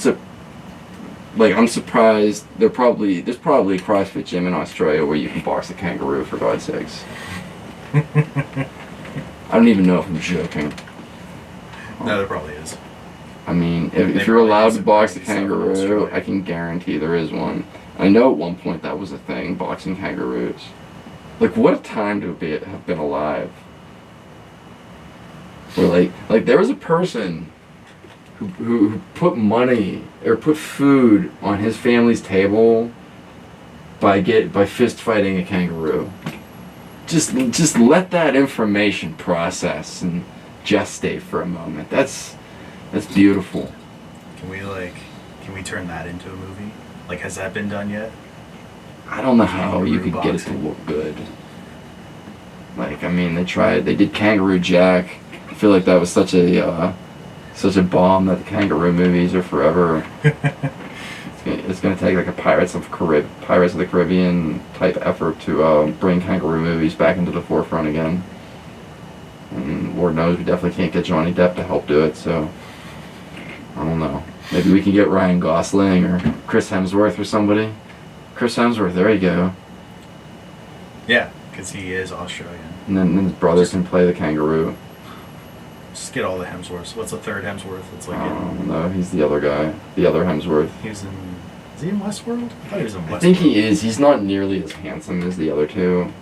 surprised there's probably a CrossFit gym in Australia where you can box a kangaroo, for God's sakes. I don't even know if I'm joking. No, there probably is. I mean, if you're allowed to box a kangaroo, I can guarantee there is one. I know at one point that was a thing, boxing kangaroos. Like, what a time to have been alive. Where like there was a person who put money or put food on his family's table by fist fighting a kangaroo. Just let that information process and gestate for a moment. That's beautiful. Can we turn that into a movie? Like, has that been done yet? I don't know how you Kangaroo could get it to boxing. look good. Like, I mean, they did Kangaroo Jack. I feel like that was such a bomb that the kangaroo movies are forever. It's gonna take like a Pirates of the Caribbean type effort to bring kangaroo movies back into the forefront again. And Lord knows we definitely can't get Johnny Depp to help do it, so I don't know. Maybe we can get Ryan Gosling or Chris Hemsworth or somebody. Chris Hemsworth, there you go. Yeah, because he is Australian. And then his brother can play the kangaroo. Just get all the Hemsworths. What's the third Hemsworth? It's like No, he's the other guy. The other Hemsworth. Is he in Westworld? I thought he was in Westworld. I think he is. He's not nearly as handsome as the other two.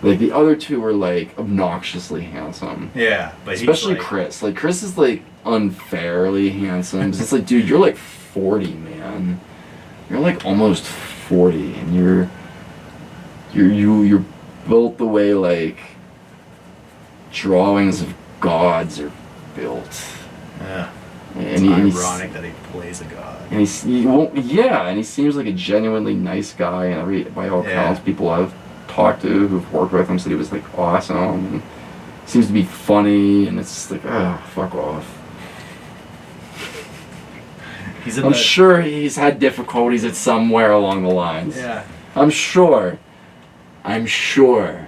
Like, the other two are, like, obnoxiously handsome. Yeah, but especially he's like, Chris. Like, Chris is, like, unfairly handsome. It's like, dude, you're, like, 40, man. You're, like, almost 40, and you're built the way, like, drawings of gods are built. Yeah. And it's ironic that he plays a god. And he seems like a genuinely nice guy, and by all accounts, people I've talked to who've worked with him said he was like awesome, and seems to be funny, and it's just like, oh, fuck off. He's in I'm the, sure he's had difficulties at somewhere along the lines. Yeah. I'm sure. I'm sure.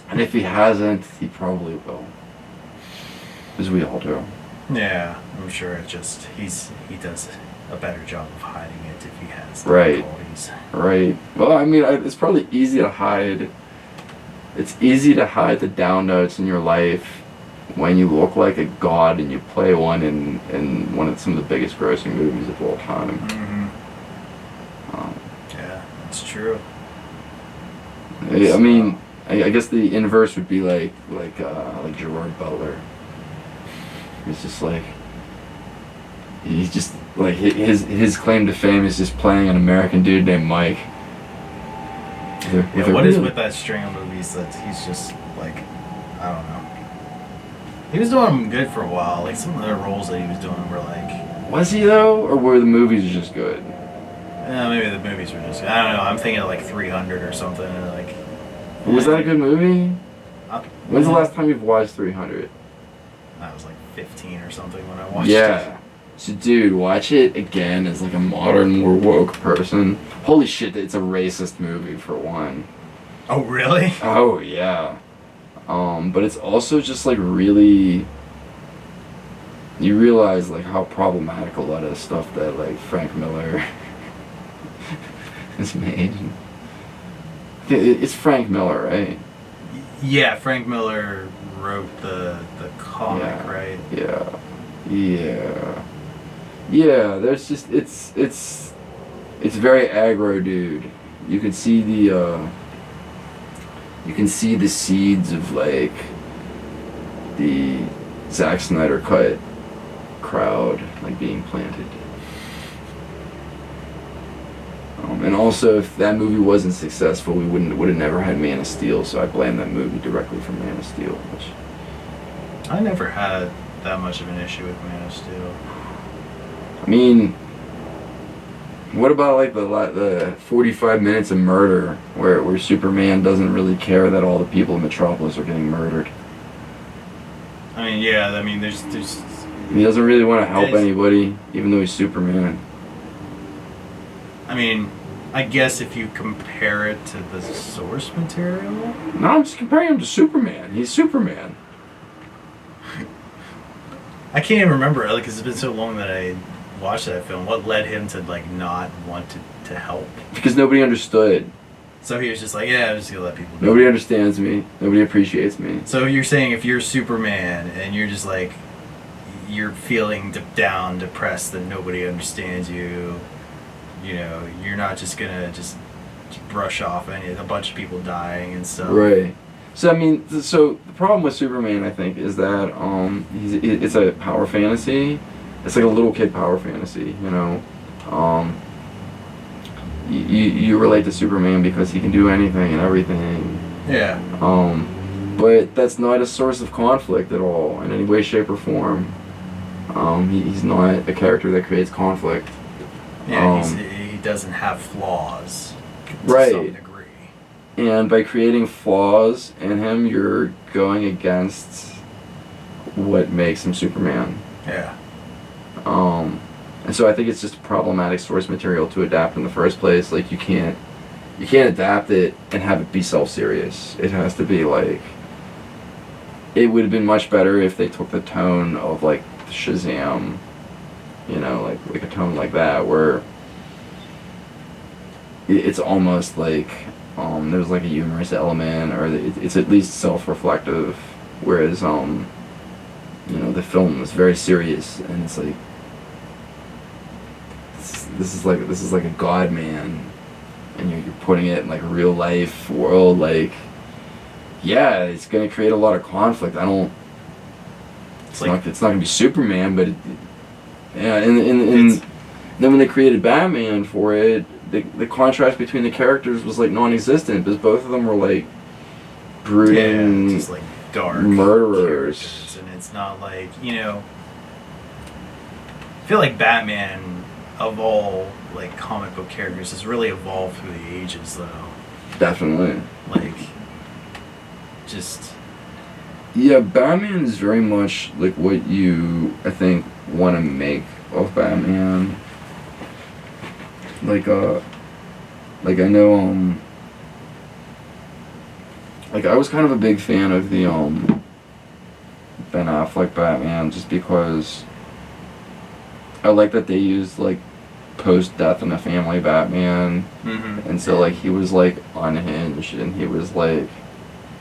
And if he hasn't, he probably will. As we all do. Yeah, I'm sure it's just he does a better job of hiding it if he has the Right. qualities. Right. Well, I mean, it's probably easy to hide. It's easy to hide the down notes in your life when you look like a god and you play one in some of the biggest grossing movies of all time. Yeah, it's true. I mean, I guess the inverse would be like Gerard Butler. It's just like he's just like his claim to fame is just playing an American dude named Mike. What is with that string of movies that he's just like, I don't know. He was doing good for a while. Like some of the roles that he was doing were like. Was he though, or were the movies just good? Maybe the movies were just. I don't know. I'm thinking of like 300 or something. Like. Was that a good movie? When's the Yeah. last time you've watched 300? I was like 15 or something when I watched it. Yeah. So, dude, watch it again as like a modern, more woke person. Holy shit, it's a racist movie for one. Oh really? Oh yeah. But it's also just like really. You realize like how problematic a lot of stuff that like Frank Miller has made. It's Frank Miller, right? Yeah, Frank Miller wrote the comic, Yeah. right? Yeah. There's just it's very aggro, dude. You can see the seeds of like the Zack Snyder cut crowd like being planted. And also, if that movie wasn't successful, we would have never had Man of Steel. So I blame that movie directly for Man of Steel. Which I never had that much of an issue with Man of Steel. I mean, what about like the 45 minutes of murder where Superman doesn't really care that all the people in Metropolis are getting murdered? I mean, yeah. I mean, there's. He doesn't really want to help There's- anybody, even though he's Superman. I mean, I guess if you compare it to the source material. No, I'm just comparing him to Superman. He's Superman. I can't even remember, like, 'cause it's been so long that I watched that film. What led him to like not want to help? Because nobody understood. So he was just like, yeah, I'm just gonna let people do Nobody it. understands me. Nobody appreciates me. So you're saying if you're Superman and you're just like, you're feeling down, depressed that nobody understands you, you know, you're not just gonna just brush off a bunch of people dying and stuff. Right. So I mean, so the problem with Superman, I think, is that it's a power fantasy. It's like a little kid power fantasy, you know. You relate to Superman because he can do anything and everything. Yeah. But that's not a source of conflict at all in any way, shape, or form. He's not a character that creates conflict. Yeah, he doesn't have flaws. Right. To some degree. And by creating flaws in him, you're going against what makes him Superman. Yeah. And so I think it's just problematic source material to adapt in the first place. Like you can't adapt it and have it be self-serious. It has to be like, it would have been much better if they took the tone of like Shazam, you know, like a tone like that where it's almost like there's like a humorous element, or it's at least self-reflective, whereas you know, the film is very serious and it's like this is like a god man, and you're putting it in like a real life world. Like, yeah, it's gonna create a lot of conflict. It's not gonna be Superman, but yeah, and then when they created Batman for it, the contrast between the characters was like non-existent because both of them were like brooding, just like dark murderers. characters, and it's not like, you know, I feel like Batman of all like comic book characters has really evolved through the ages though. Definitely. Like, just Yeah, Batman is very much like what you, I think, want to make of Batman. Like I know like I was kind of a big fan of the Ben Affleck Batman, just because I like that they used like post-death in the family Batman, and so like he was like unhinged, and he was like.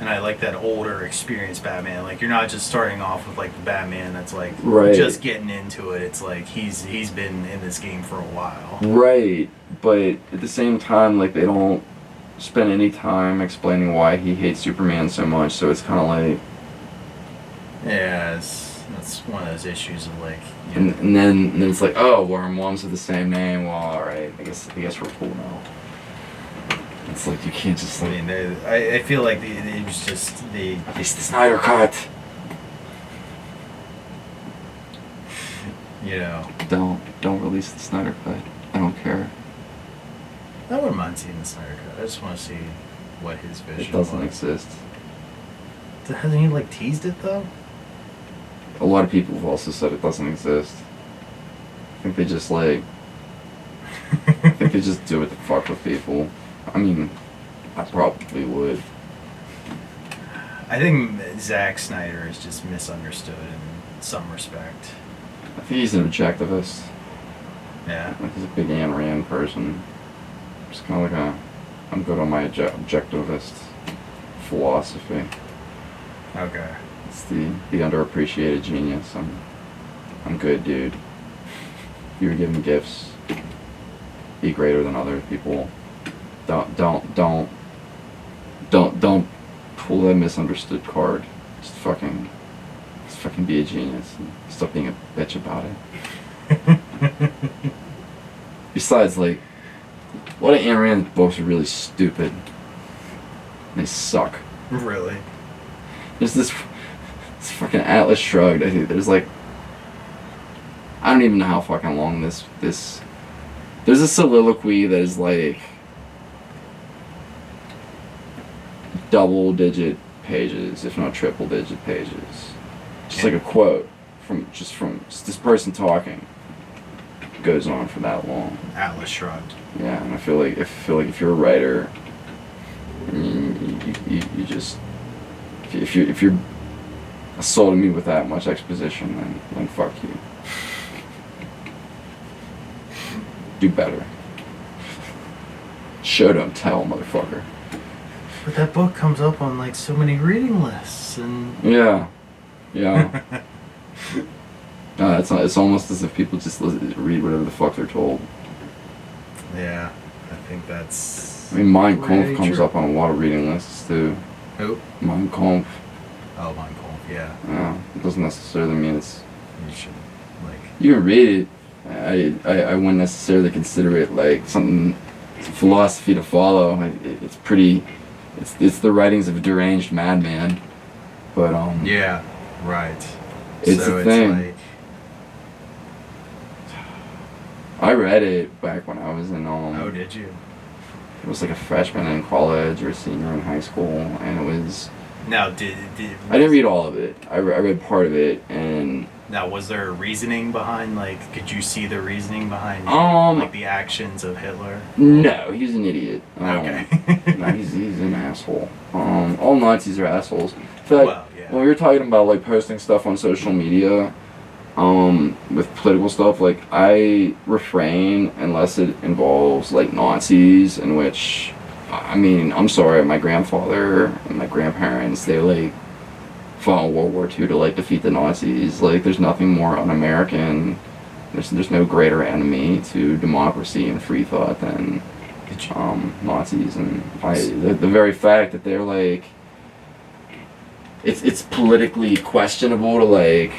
And I like that older, experienced Batman. Like, you're not just starting off with like the Batman that's like right. just getting into it. It's like he's been in this game for a while. Right, but at the same time, like they don't spend any time explaining why he hates Superman so much. So it's kind of like. Yeah, that's one of those issues of like. And then it's like, oh, well, our moms have the same name. Well, all right, I guess we're cool now. It's like you can't just like. I mean, I feel like it was just the. It's the Snyder Cut. You know. Don't release the Snyder Cut. I don't care. I wouldn't mind seeing the Snyder Cut. I just want to see what his vision. It doesn't exist. Hasn't he like teased it though? A lot of people have also said it doesn't exist. I think they just like. I think they just do it to fuck with people. I mean, I probably would. I think Zack Snyder is just misunderstood in some respect. I think he's an objectivist. Yeah. Like he's a big Ayn Rand person. Just kind of like I'm good on my objectivist philosophy. Okay. It's the underappreciated genius. I'm good, dude. You were given gifts. Be greater than other people. Don't pull that misunderstood card. Just fucking be a genius and stop being a bitch about it. Besides, like, a lot of Ayn Rand books are really stupid. They suck. Really? There's this fucking Atlas Shrugged. I think there's like, I don't even know how fucking long this. There's a soliloquy that is like double-digit pages, if not triple-digit pages. Just like a quote from this person talking. It goes on for that long. Atlas Shrugged. Yeah, and I feel like if you're a writer, you just if you're assaulting me with that much exposition, then fuck you. Do better. Show don't tell, motherfucker. But that book comes up on like so many reading lists and. Yeah. It's almost as if people just read whatever the fuck they're told. Yeah, I think that's. I mean, Mein Kampf comes up on a lot of reading lists too. Who? Mein Kampf. Oh, Mein Kampf, yeah. Yeah, it doesn't necessarily mean it's. You should, like. You can read it. I wouldn't necessarily consider it like some philosophy to follow. It's pretty. It's the writings of a deranged madman, but Yeah, right. It's so a thing. Like, I read it back when I was in oh, did you? It was like a freshman in college or a senior in high school, and it was. Now, I didn't read all of it. I read part of it, and. Now, was there a reasoning behind, like, could you see the reasoning behind, like, the actions of Hitler? No, he's an idiot. Okay. No, he's an asshole. All Nazis are assholes. In fact, Well, yeah. when we were talking about, like, posting stuff on social media, with political stuff, like, I refrain unless it involves, like, Nazis, in which, I mean, I'm sorry, my grandfather and my grandparents, they, like, fought in World War II to like defeat the Nazis. Like, there's nothing more un-American. There's no greater enemy to democracy and free thought than Nazis. And the very fact that they're like, it's politically questionable to like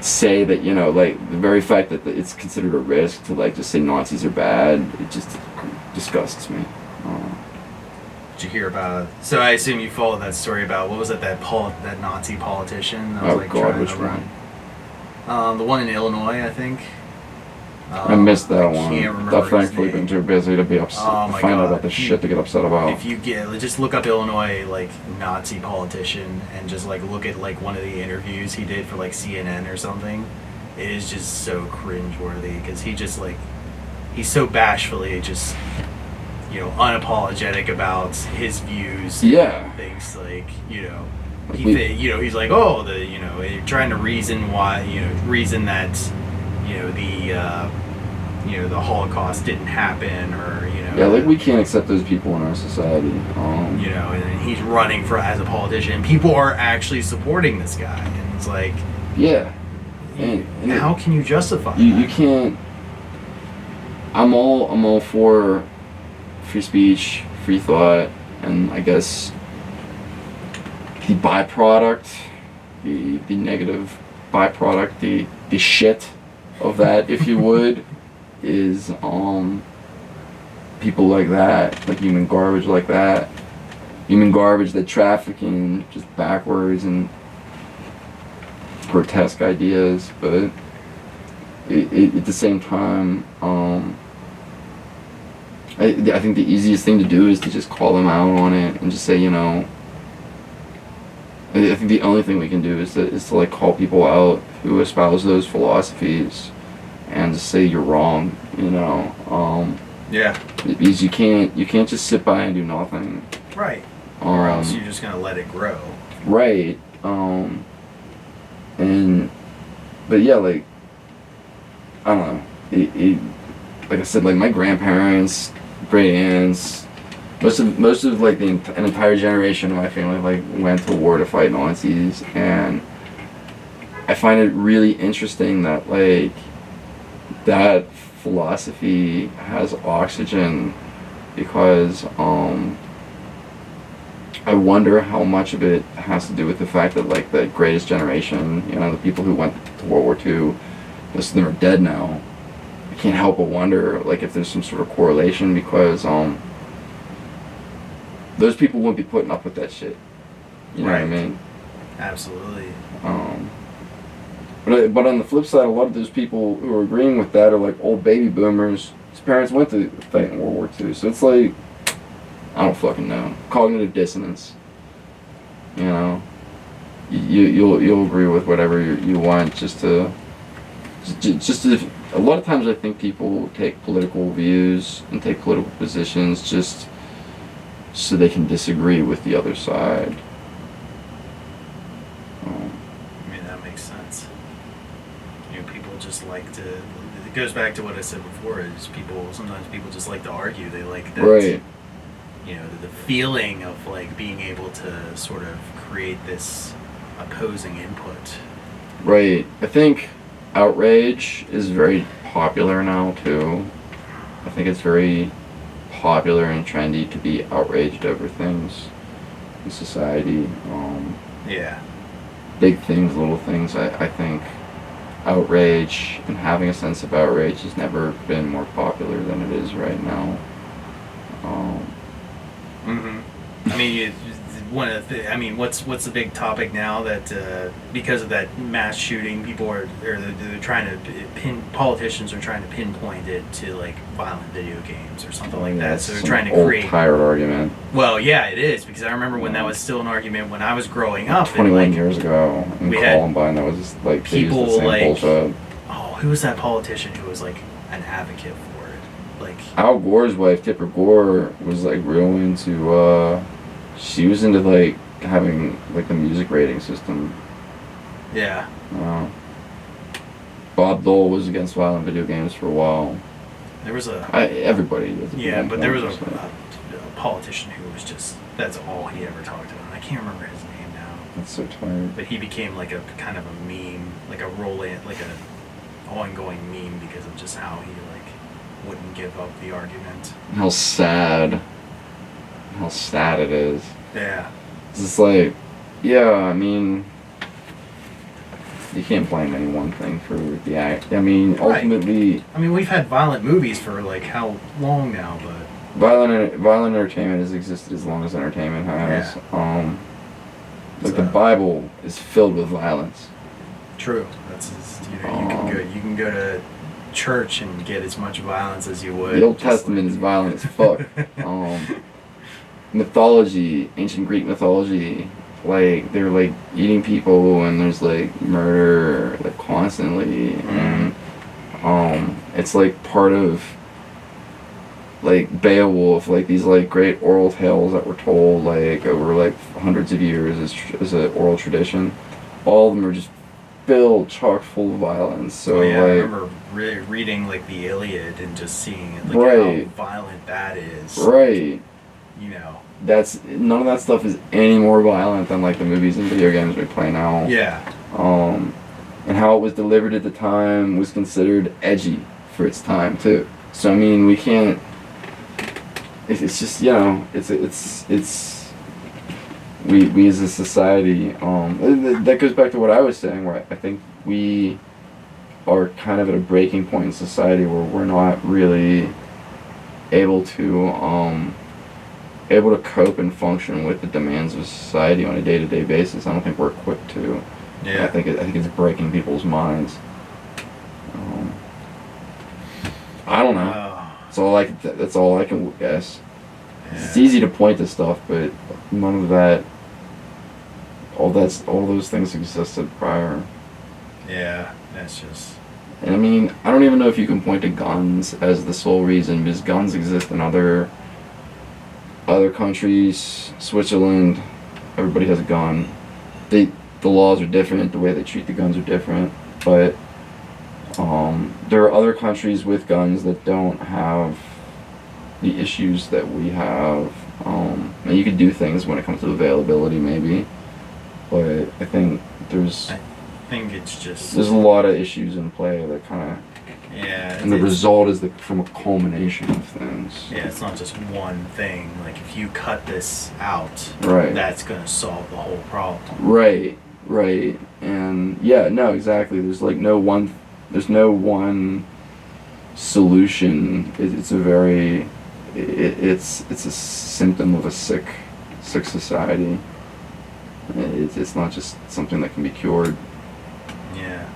say that, you know, like the very fact that it's considered a risk to like just say Nazis are bad, it just disgusts me. Did you hear about? So I assume you followed that story about what was it, that Nazi politician that was like God, trying which to one? run? The one in Illinois, I think. I missed that one. Can't remember I've thankfully been too busy to be upset. Oh my find out God. about the shit to get upset about. If you just look up Illinois like Nazi politician and just like look at like one of the interviews he did for like CNN or something, it is just so cringeworthy because he just like he's so bashfully just unapologetic about his views. Yeah. Things like he's like trying to reason why reason that the Holocaust didn't happen or Yeah, like we can't accept those people in our society. And he's running for as a politician. People are actually supporting this guy, and it's like, yeah, and how can you justify that? You can't. I'm all for free speech, free thought, and I guess the byproduct, the negative byproduct, the shit of that, if you would, is people like that, like human garbage like that, human garbage that trafficking just backwards and grotesque ideas, but at the same time, I think the easiest thing to do is to just call them out on it and just say, I think the only thing we can do is to like call people out who espouse those philosophies and just say you're wrong, Yeah. Because you can't just sit by and do nothing. Right. Or else you're just gonna let it grow. Right. But yeah, like, I don't know. Like I said, like my grandparents, great aunts, most of like an entire generation of my family like went to war to fight Nazis, and I find it really interesting that like that philosophy has oxygen, because I wonder how much of it has to do with the fact that like the greatest generation, the people who went to World War II, most of them are dead now. I can't help but wonder like if there's some sort of correlation, because those people wouldn't be putting up with that shit. You know what I mean? Absolutely. But on the flip side, a lot of those people who are agreeing with that are like old baby boomers whose parents went to fight in World War II. So it's like, I don't fucking know. Cognitive dissonance. You'll agree with whatever you want just to a lot of times I think people take political views and take political positions just so they can disagree with the other side. I mean, that makes sense. People just like to. It goes back to what I said before. Is sometimes people just like to argue. They like that. Right. The feeling of like being able to sort of create this opposing input. Right. I think outrage is very popular now too. I think it's very popular and trendy to be outraged over things in society. Yeah. Big things, little things. I think outrage and having a sense of outrage has never been more popular than it is right now. I mean, what's the big topic now that because of that mass shooting, people they're trying to politicians are trying to pinpoint it to like violent video games or something like that. So they're trying to create tired argument. Well, yeah, it is, because I remember when that was still an argument when I was growing up. 21 years ago in Columbine, that was just like people the same like bullshit. Oh, who was that politician who was like an advocate for it? Like Al Gore's wife, Tipper Gore, was like real into she was into like having like the music rating system. Yeah. Bob Dole was against violent video games for a while. There was everybody. Yeah, but there was a politician who was just, that's all he ever talked about. I can't remember his name now. That's so tired. But he became like a kind of a meme, like a like a ongoing meme because of just how he like wouldn't give up the argument. How sad it is. Yeah. It's just like, yeah, I mean, you can't blame any one thing for the act. I mean, ultimately... I mean, we've had violent movies for like how long now, but... Violent entertainment has existed as long as entertainment has. Yeah. The Bible is filled with violence. True. That's you can go to church and get as much violence as you would. The Old Testament is violent as fuck. Mythology, ancient Greek mythology, like they're like eating people and there's like murder like constantly, and it's like part of like Beowulf, like these like great oral tales that were told like over like hundreds of years as an oral tradition. All of them are just filled chock full of violence. So I like, remember reading like the Iliad and just seeing it, like right, how violent that is. right. You know. That's none of that stuff is any more violent than like the movies and video games we play now. Yeah. And how it was delivered at the time was considered edgy for its time too. So I mean, we can't. It's just, you know, it's we as a society. That goes back to what I was saying, where I think we are kind of at a breaking point in society where we're not really able to cope and function with the demands of society on a day-to-day basis. I don't think we're equipped to. Yeah. I think it's breaking people's minds. I don't know. That's all I can guess. Yeah. It's easy to point to stuff, but none of that. All those things existed prior. Yeah, that's just. And I mean, I don't even know if you can point to guns as the sole reason, because guns exist in other countries. Switzerland, everybody has a gun. The laws are different, the way they treat the guns are different, but there are other countries with guns that don't have the issues that we have. And you could do things when it comes to availability, maybe, but I think there's a lot of issues in play that kind of. Yeah. And the result is from a culmination of things. Yeah, it's not just one thing. Like if you cut this out, right, that's gonna solve the whole problem. Right, and yeah, no, exactly. There's no one solution. It's a symptom of a sick society. It's not just something that can be cured. Yeah.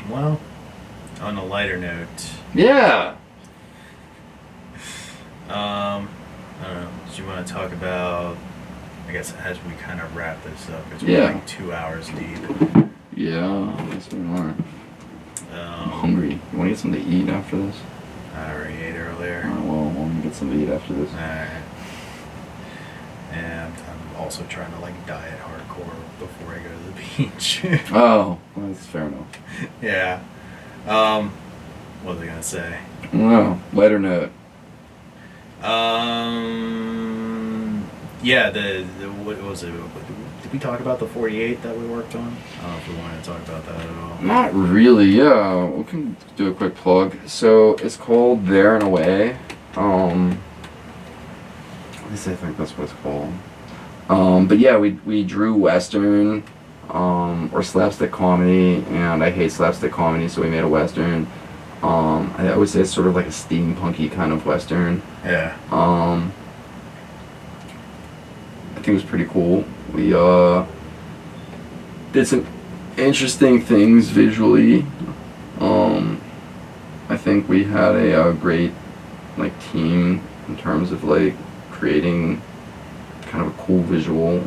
Well, on a lighter note. Yeah. I don't know. Do you want to talk about? I guess as we kind of wrap this up, because we're like 2 hours deep. Yeah, I guess we are. I'm hungry. You want to get something to eat after this? I already ate earlier. Well, I'm gonna get something to eat after this. Alright. And I'm also trying to like diet hardcore before I go to the beach. Oh, well, that's fair enough. Yeah. What was I gonna say? No, lighter note. Yeah, the what was it? Did we talk about the 48 that we worked on? I don't know if we wanted to talk about that at all. Not really, yeah. We can do a quick plug. So it's called There and Away. At least I think that's what it's called. But yeah, we drew Western, or slapstick comedy, and I hate slapstick comedy, so we made a Western. I would say it's sort of like a steampunky kind of Western. Yeah. I think it was pretty cool. We did some interesting things visually. I think we had a great like team in terms of like creating kind of a cool visual.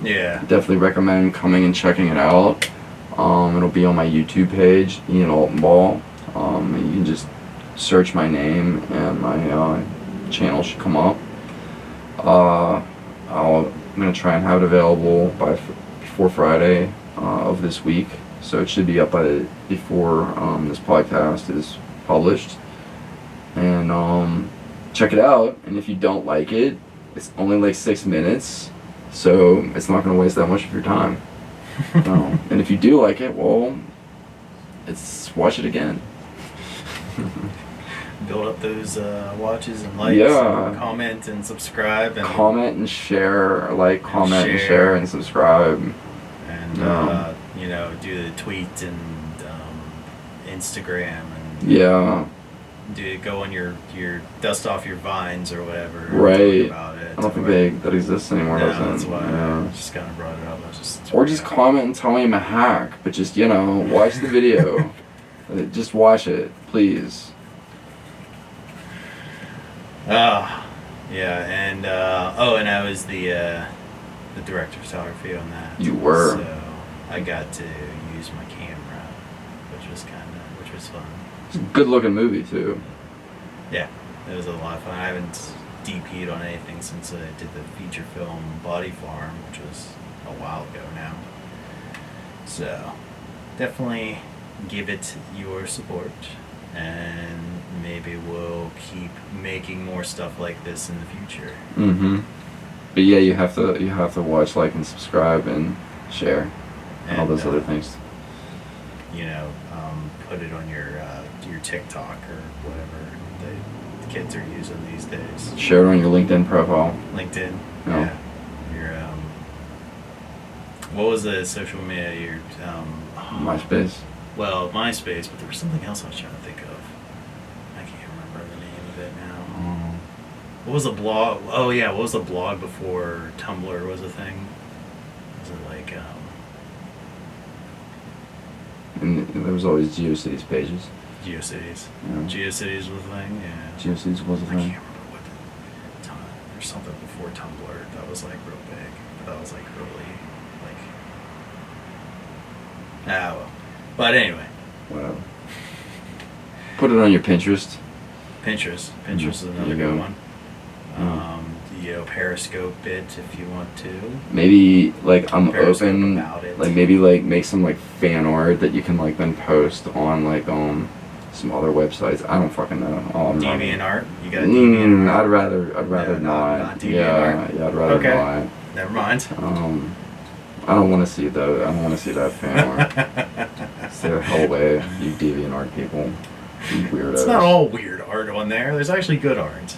Yeah. Definitely recommend coming and checking it out. It'll be on my YouTube page, Ian Altenbaugh. You can just search my name and my channel should come up. I'm gonna try and have it available before Friday of this week, so it should be up before this podcast is published. And check it out. And if you don't like it, it's only like 6 minutes, so it's not gonna waste that much of your time. And if you do like it, well, watch it again. Build up those watches and likes. Yeah. And comment and subscribe. And comment and share. Comment and share and subscribe. And do the tweet and Instagram and yeah. Go on your dust off your vines or whatever. Right. Talk about it. I don't think that exists anymore. No, doesn't it? that's why Yeah. I just kind of brought it up. Or just comment and tell me I'm a hack, but just watch the video. Just watch it, please. Yeah, and and I was the director of photography on that. You were. So I got to use my camera, which was fun. It's a good looking movie too. Yeah, it was a lot of fun. I haven't DP'd on anything since I did the feature film Body Farm, which was a while ago now. So definitely give it your support, and maybe we'll keep making more stuff like this in the future. Mm-hmm. But yeah, you have to watch, like, and subscribe and share and all those other things. You know, put it on your TikTok or whatever the kids are using these days. Share it on your LinkedIn profile. LinkedIn. Yeah. Your what was the social media? Your MySpace. Well, MySpace, but there was something else I was trying to think of. I can't remember the name of it now. What was the blog? Oh yeah, what was the blog before Tumblr was a thing? Was it like And there was always GeoCities pages. GeoCities? Yeah. GeoCities was a thing. Yeah. GeoCities was a I thing. can't remember what the time. There's something before Tumblr that was like real big. That was like really like. Ah well. But anyway. Whatever. Put it on your Pinterest. Pinterest There is another you good go. one. Periscope it if you want to. Maybe, like, I'm Periscope open, about it. like, maybe, like, make some, like, fan art that you can, like, then post on, like, some other websites. I don't fucking know. DeviantArt? You got a DeviantArt? I'd rather No, not. DeviantArt. Yeah, I'd rather Okay. not. Never mind. I don't want to see those. I don't want to see that fan art. Stay the hell away, you DeviantArt people. You weirdos. It's not all weird art on there. There's actually good art.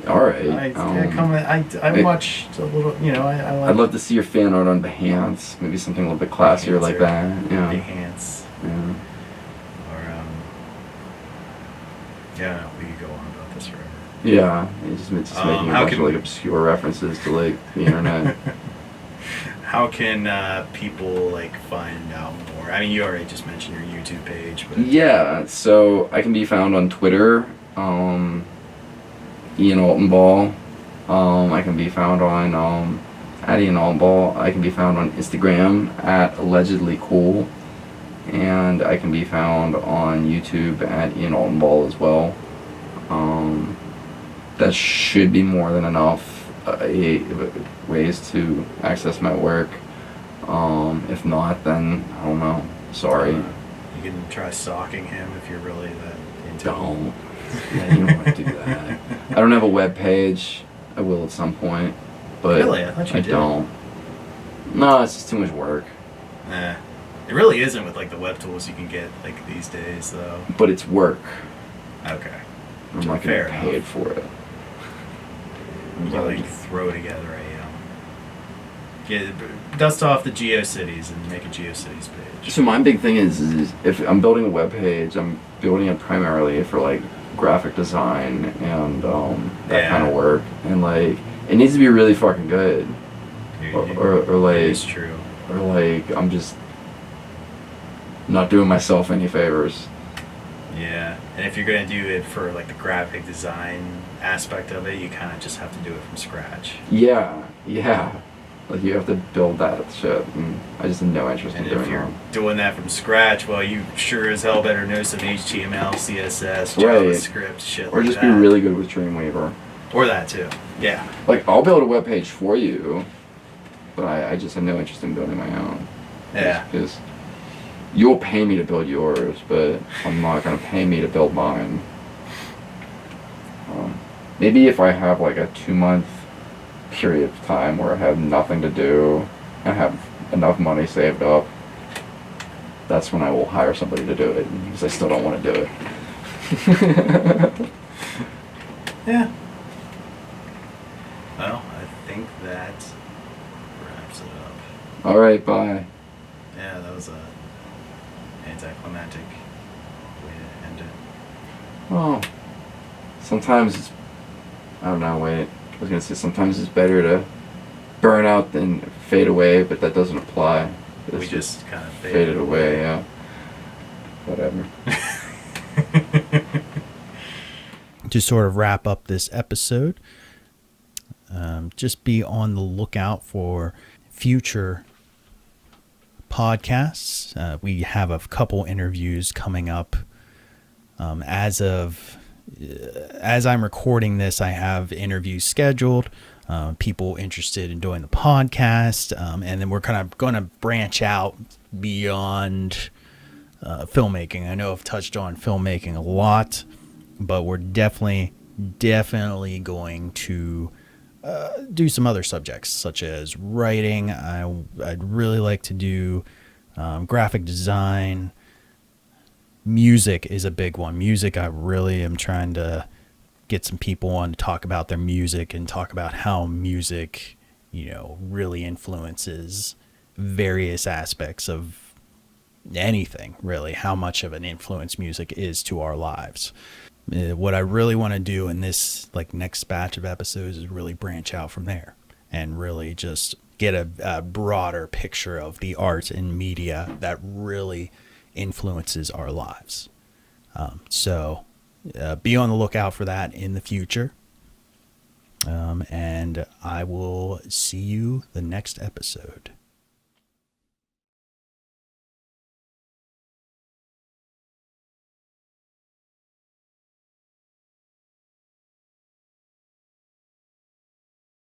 Alright. I watch a little, you know, I like I'd love to see your fan art on Behance. Maybe something a little bit classier like that. Yeah. Behance. Yeah. Or, yeah, no, we could go on about this forever. Yeah. It's just making a how bunch of, can- like, obscure references to, like, the internet. How can people, like, find out more? I mean, you already just mentioned your YouTube page, but... Yeah, so I can be found on Twitter, Ian Altenbaugh. I can be found on at Ian Altenbaugh. I can be found on Instagram at allegedly cool, and I can be found on YouTube at Ian Altenbaugh as well. That should be more than enough ways to access my work. If not, then I don't know. Sorry. You can try stalking him if you're really that into Don't. Yeah, you don't want to do that. I don't have a web page. I will at some point, but Really? I thought you did. don't. No, it's just too much work. It really isn't with, like, the web tools you can get, like, these days, though. But it's work. Okay. I'm not Fair getting paid enough. for it. You can, like, throw together dust off the GeoCities and make a GeoCities page. So my big thing is if I'm building a web page, I'm building it primarily for, like, graphic design and that kind of work, and, like, it needs to be really fucking good, or like, It is true. or like I'm just not doing myself any favors. Yeah, and if you're gonna do it for, like, the graphic design aspect of it, you kind of just have to do it from scratch. Yeah. Like, you have to build that shit, and I just have no interest And in if doing you're that. doing that from scratch, well, you sure as hell better know some HTML, CSS, Right. JavaScript, shit Or like just that. be really good with Dreamweaver. Or that too. Yeah. Like, I'll build a web page for you, but I just have no interest in building my own. Yeah. Because you'll pay me to build yours, but I'm not gonna pay me to build mine. Maybe if I have, like, a 2-month period of time where I have nothing to do and have enough money saved up, that's when I will hire somebody to do it, because I still don't want to do it. Yeah. Well, I think that wraps it up. Alright, bye. Yeah, that was a anticlimactic way to end it. Well, sometimes it's, I don't know, wait. I was gonna say sometimes it's better to burn out than fade away, but that doesn't apply. It's We just kind of faded away, yeah. Whatever. To sort of wrap up this episode, Just be on the lookout for future podcasts. We have a couple interviews coming up. As I'm recording this, I have interviews scheduled. People interested in doing the podcast, and then we're kind of going to branch out beyond filmmaking. I know I've touched on filmmaking a lot, but we're definitely going to do some other subjects such as writing. I'd really like to do graphic design. Music is a big one. Music, I really am trying to get some people on to talk about their music and talk about how music, really influences various aspects of anything, really, how much of an influence music is to our lives. What I really want to do in this next batch of episodes is really branch out from there and really just get a broader picture of the art and media that really influences our lives. So be on the lookout for that in the future. And I will see you the next episode.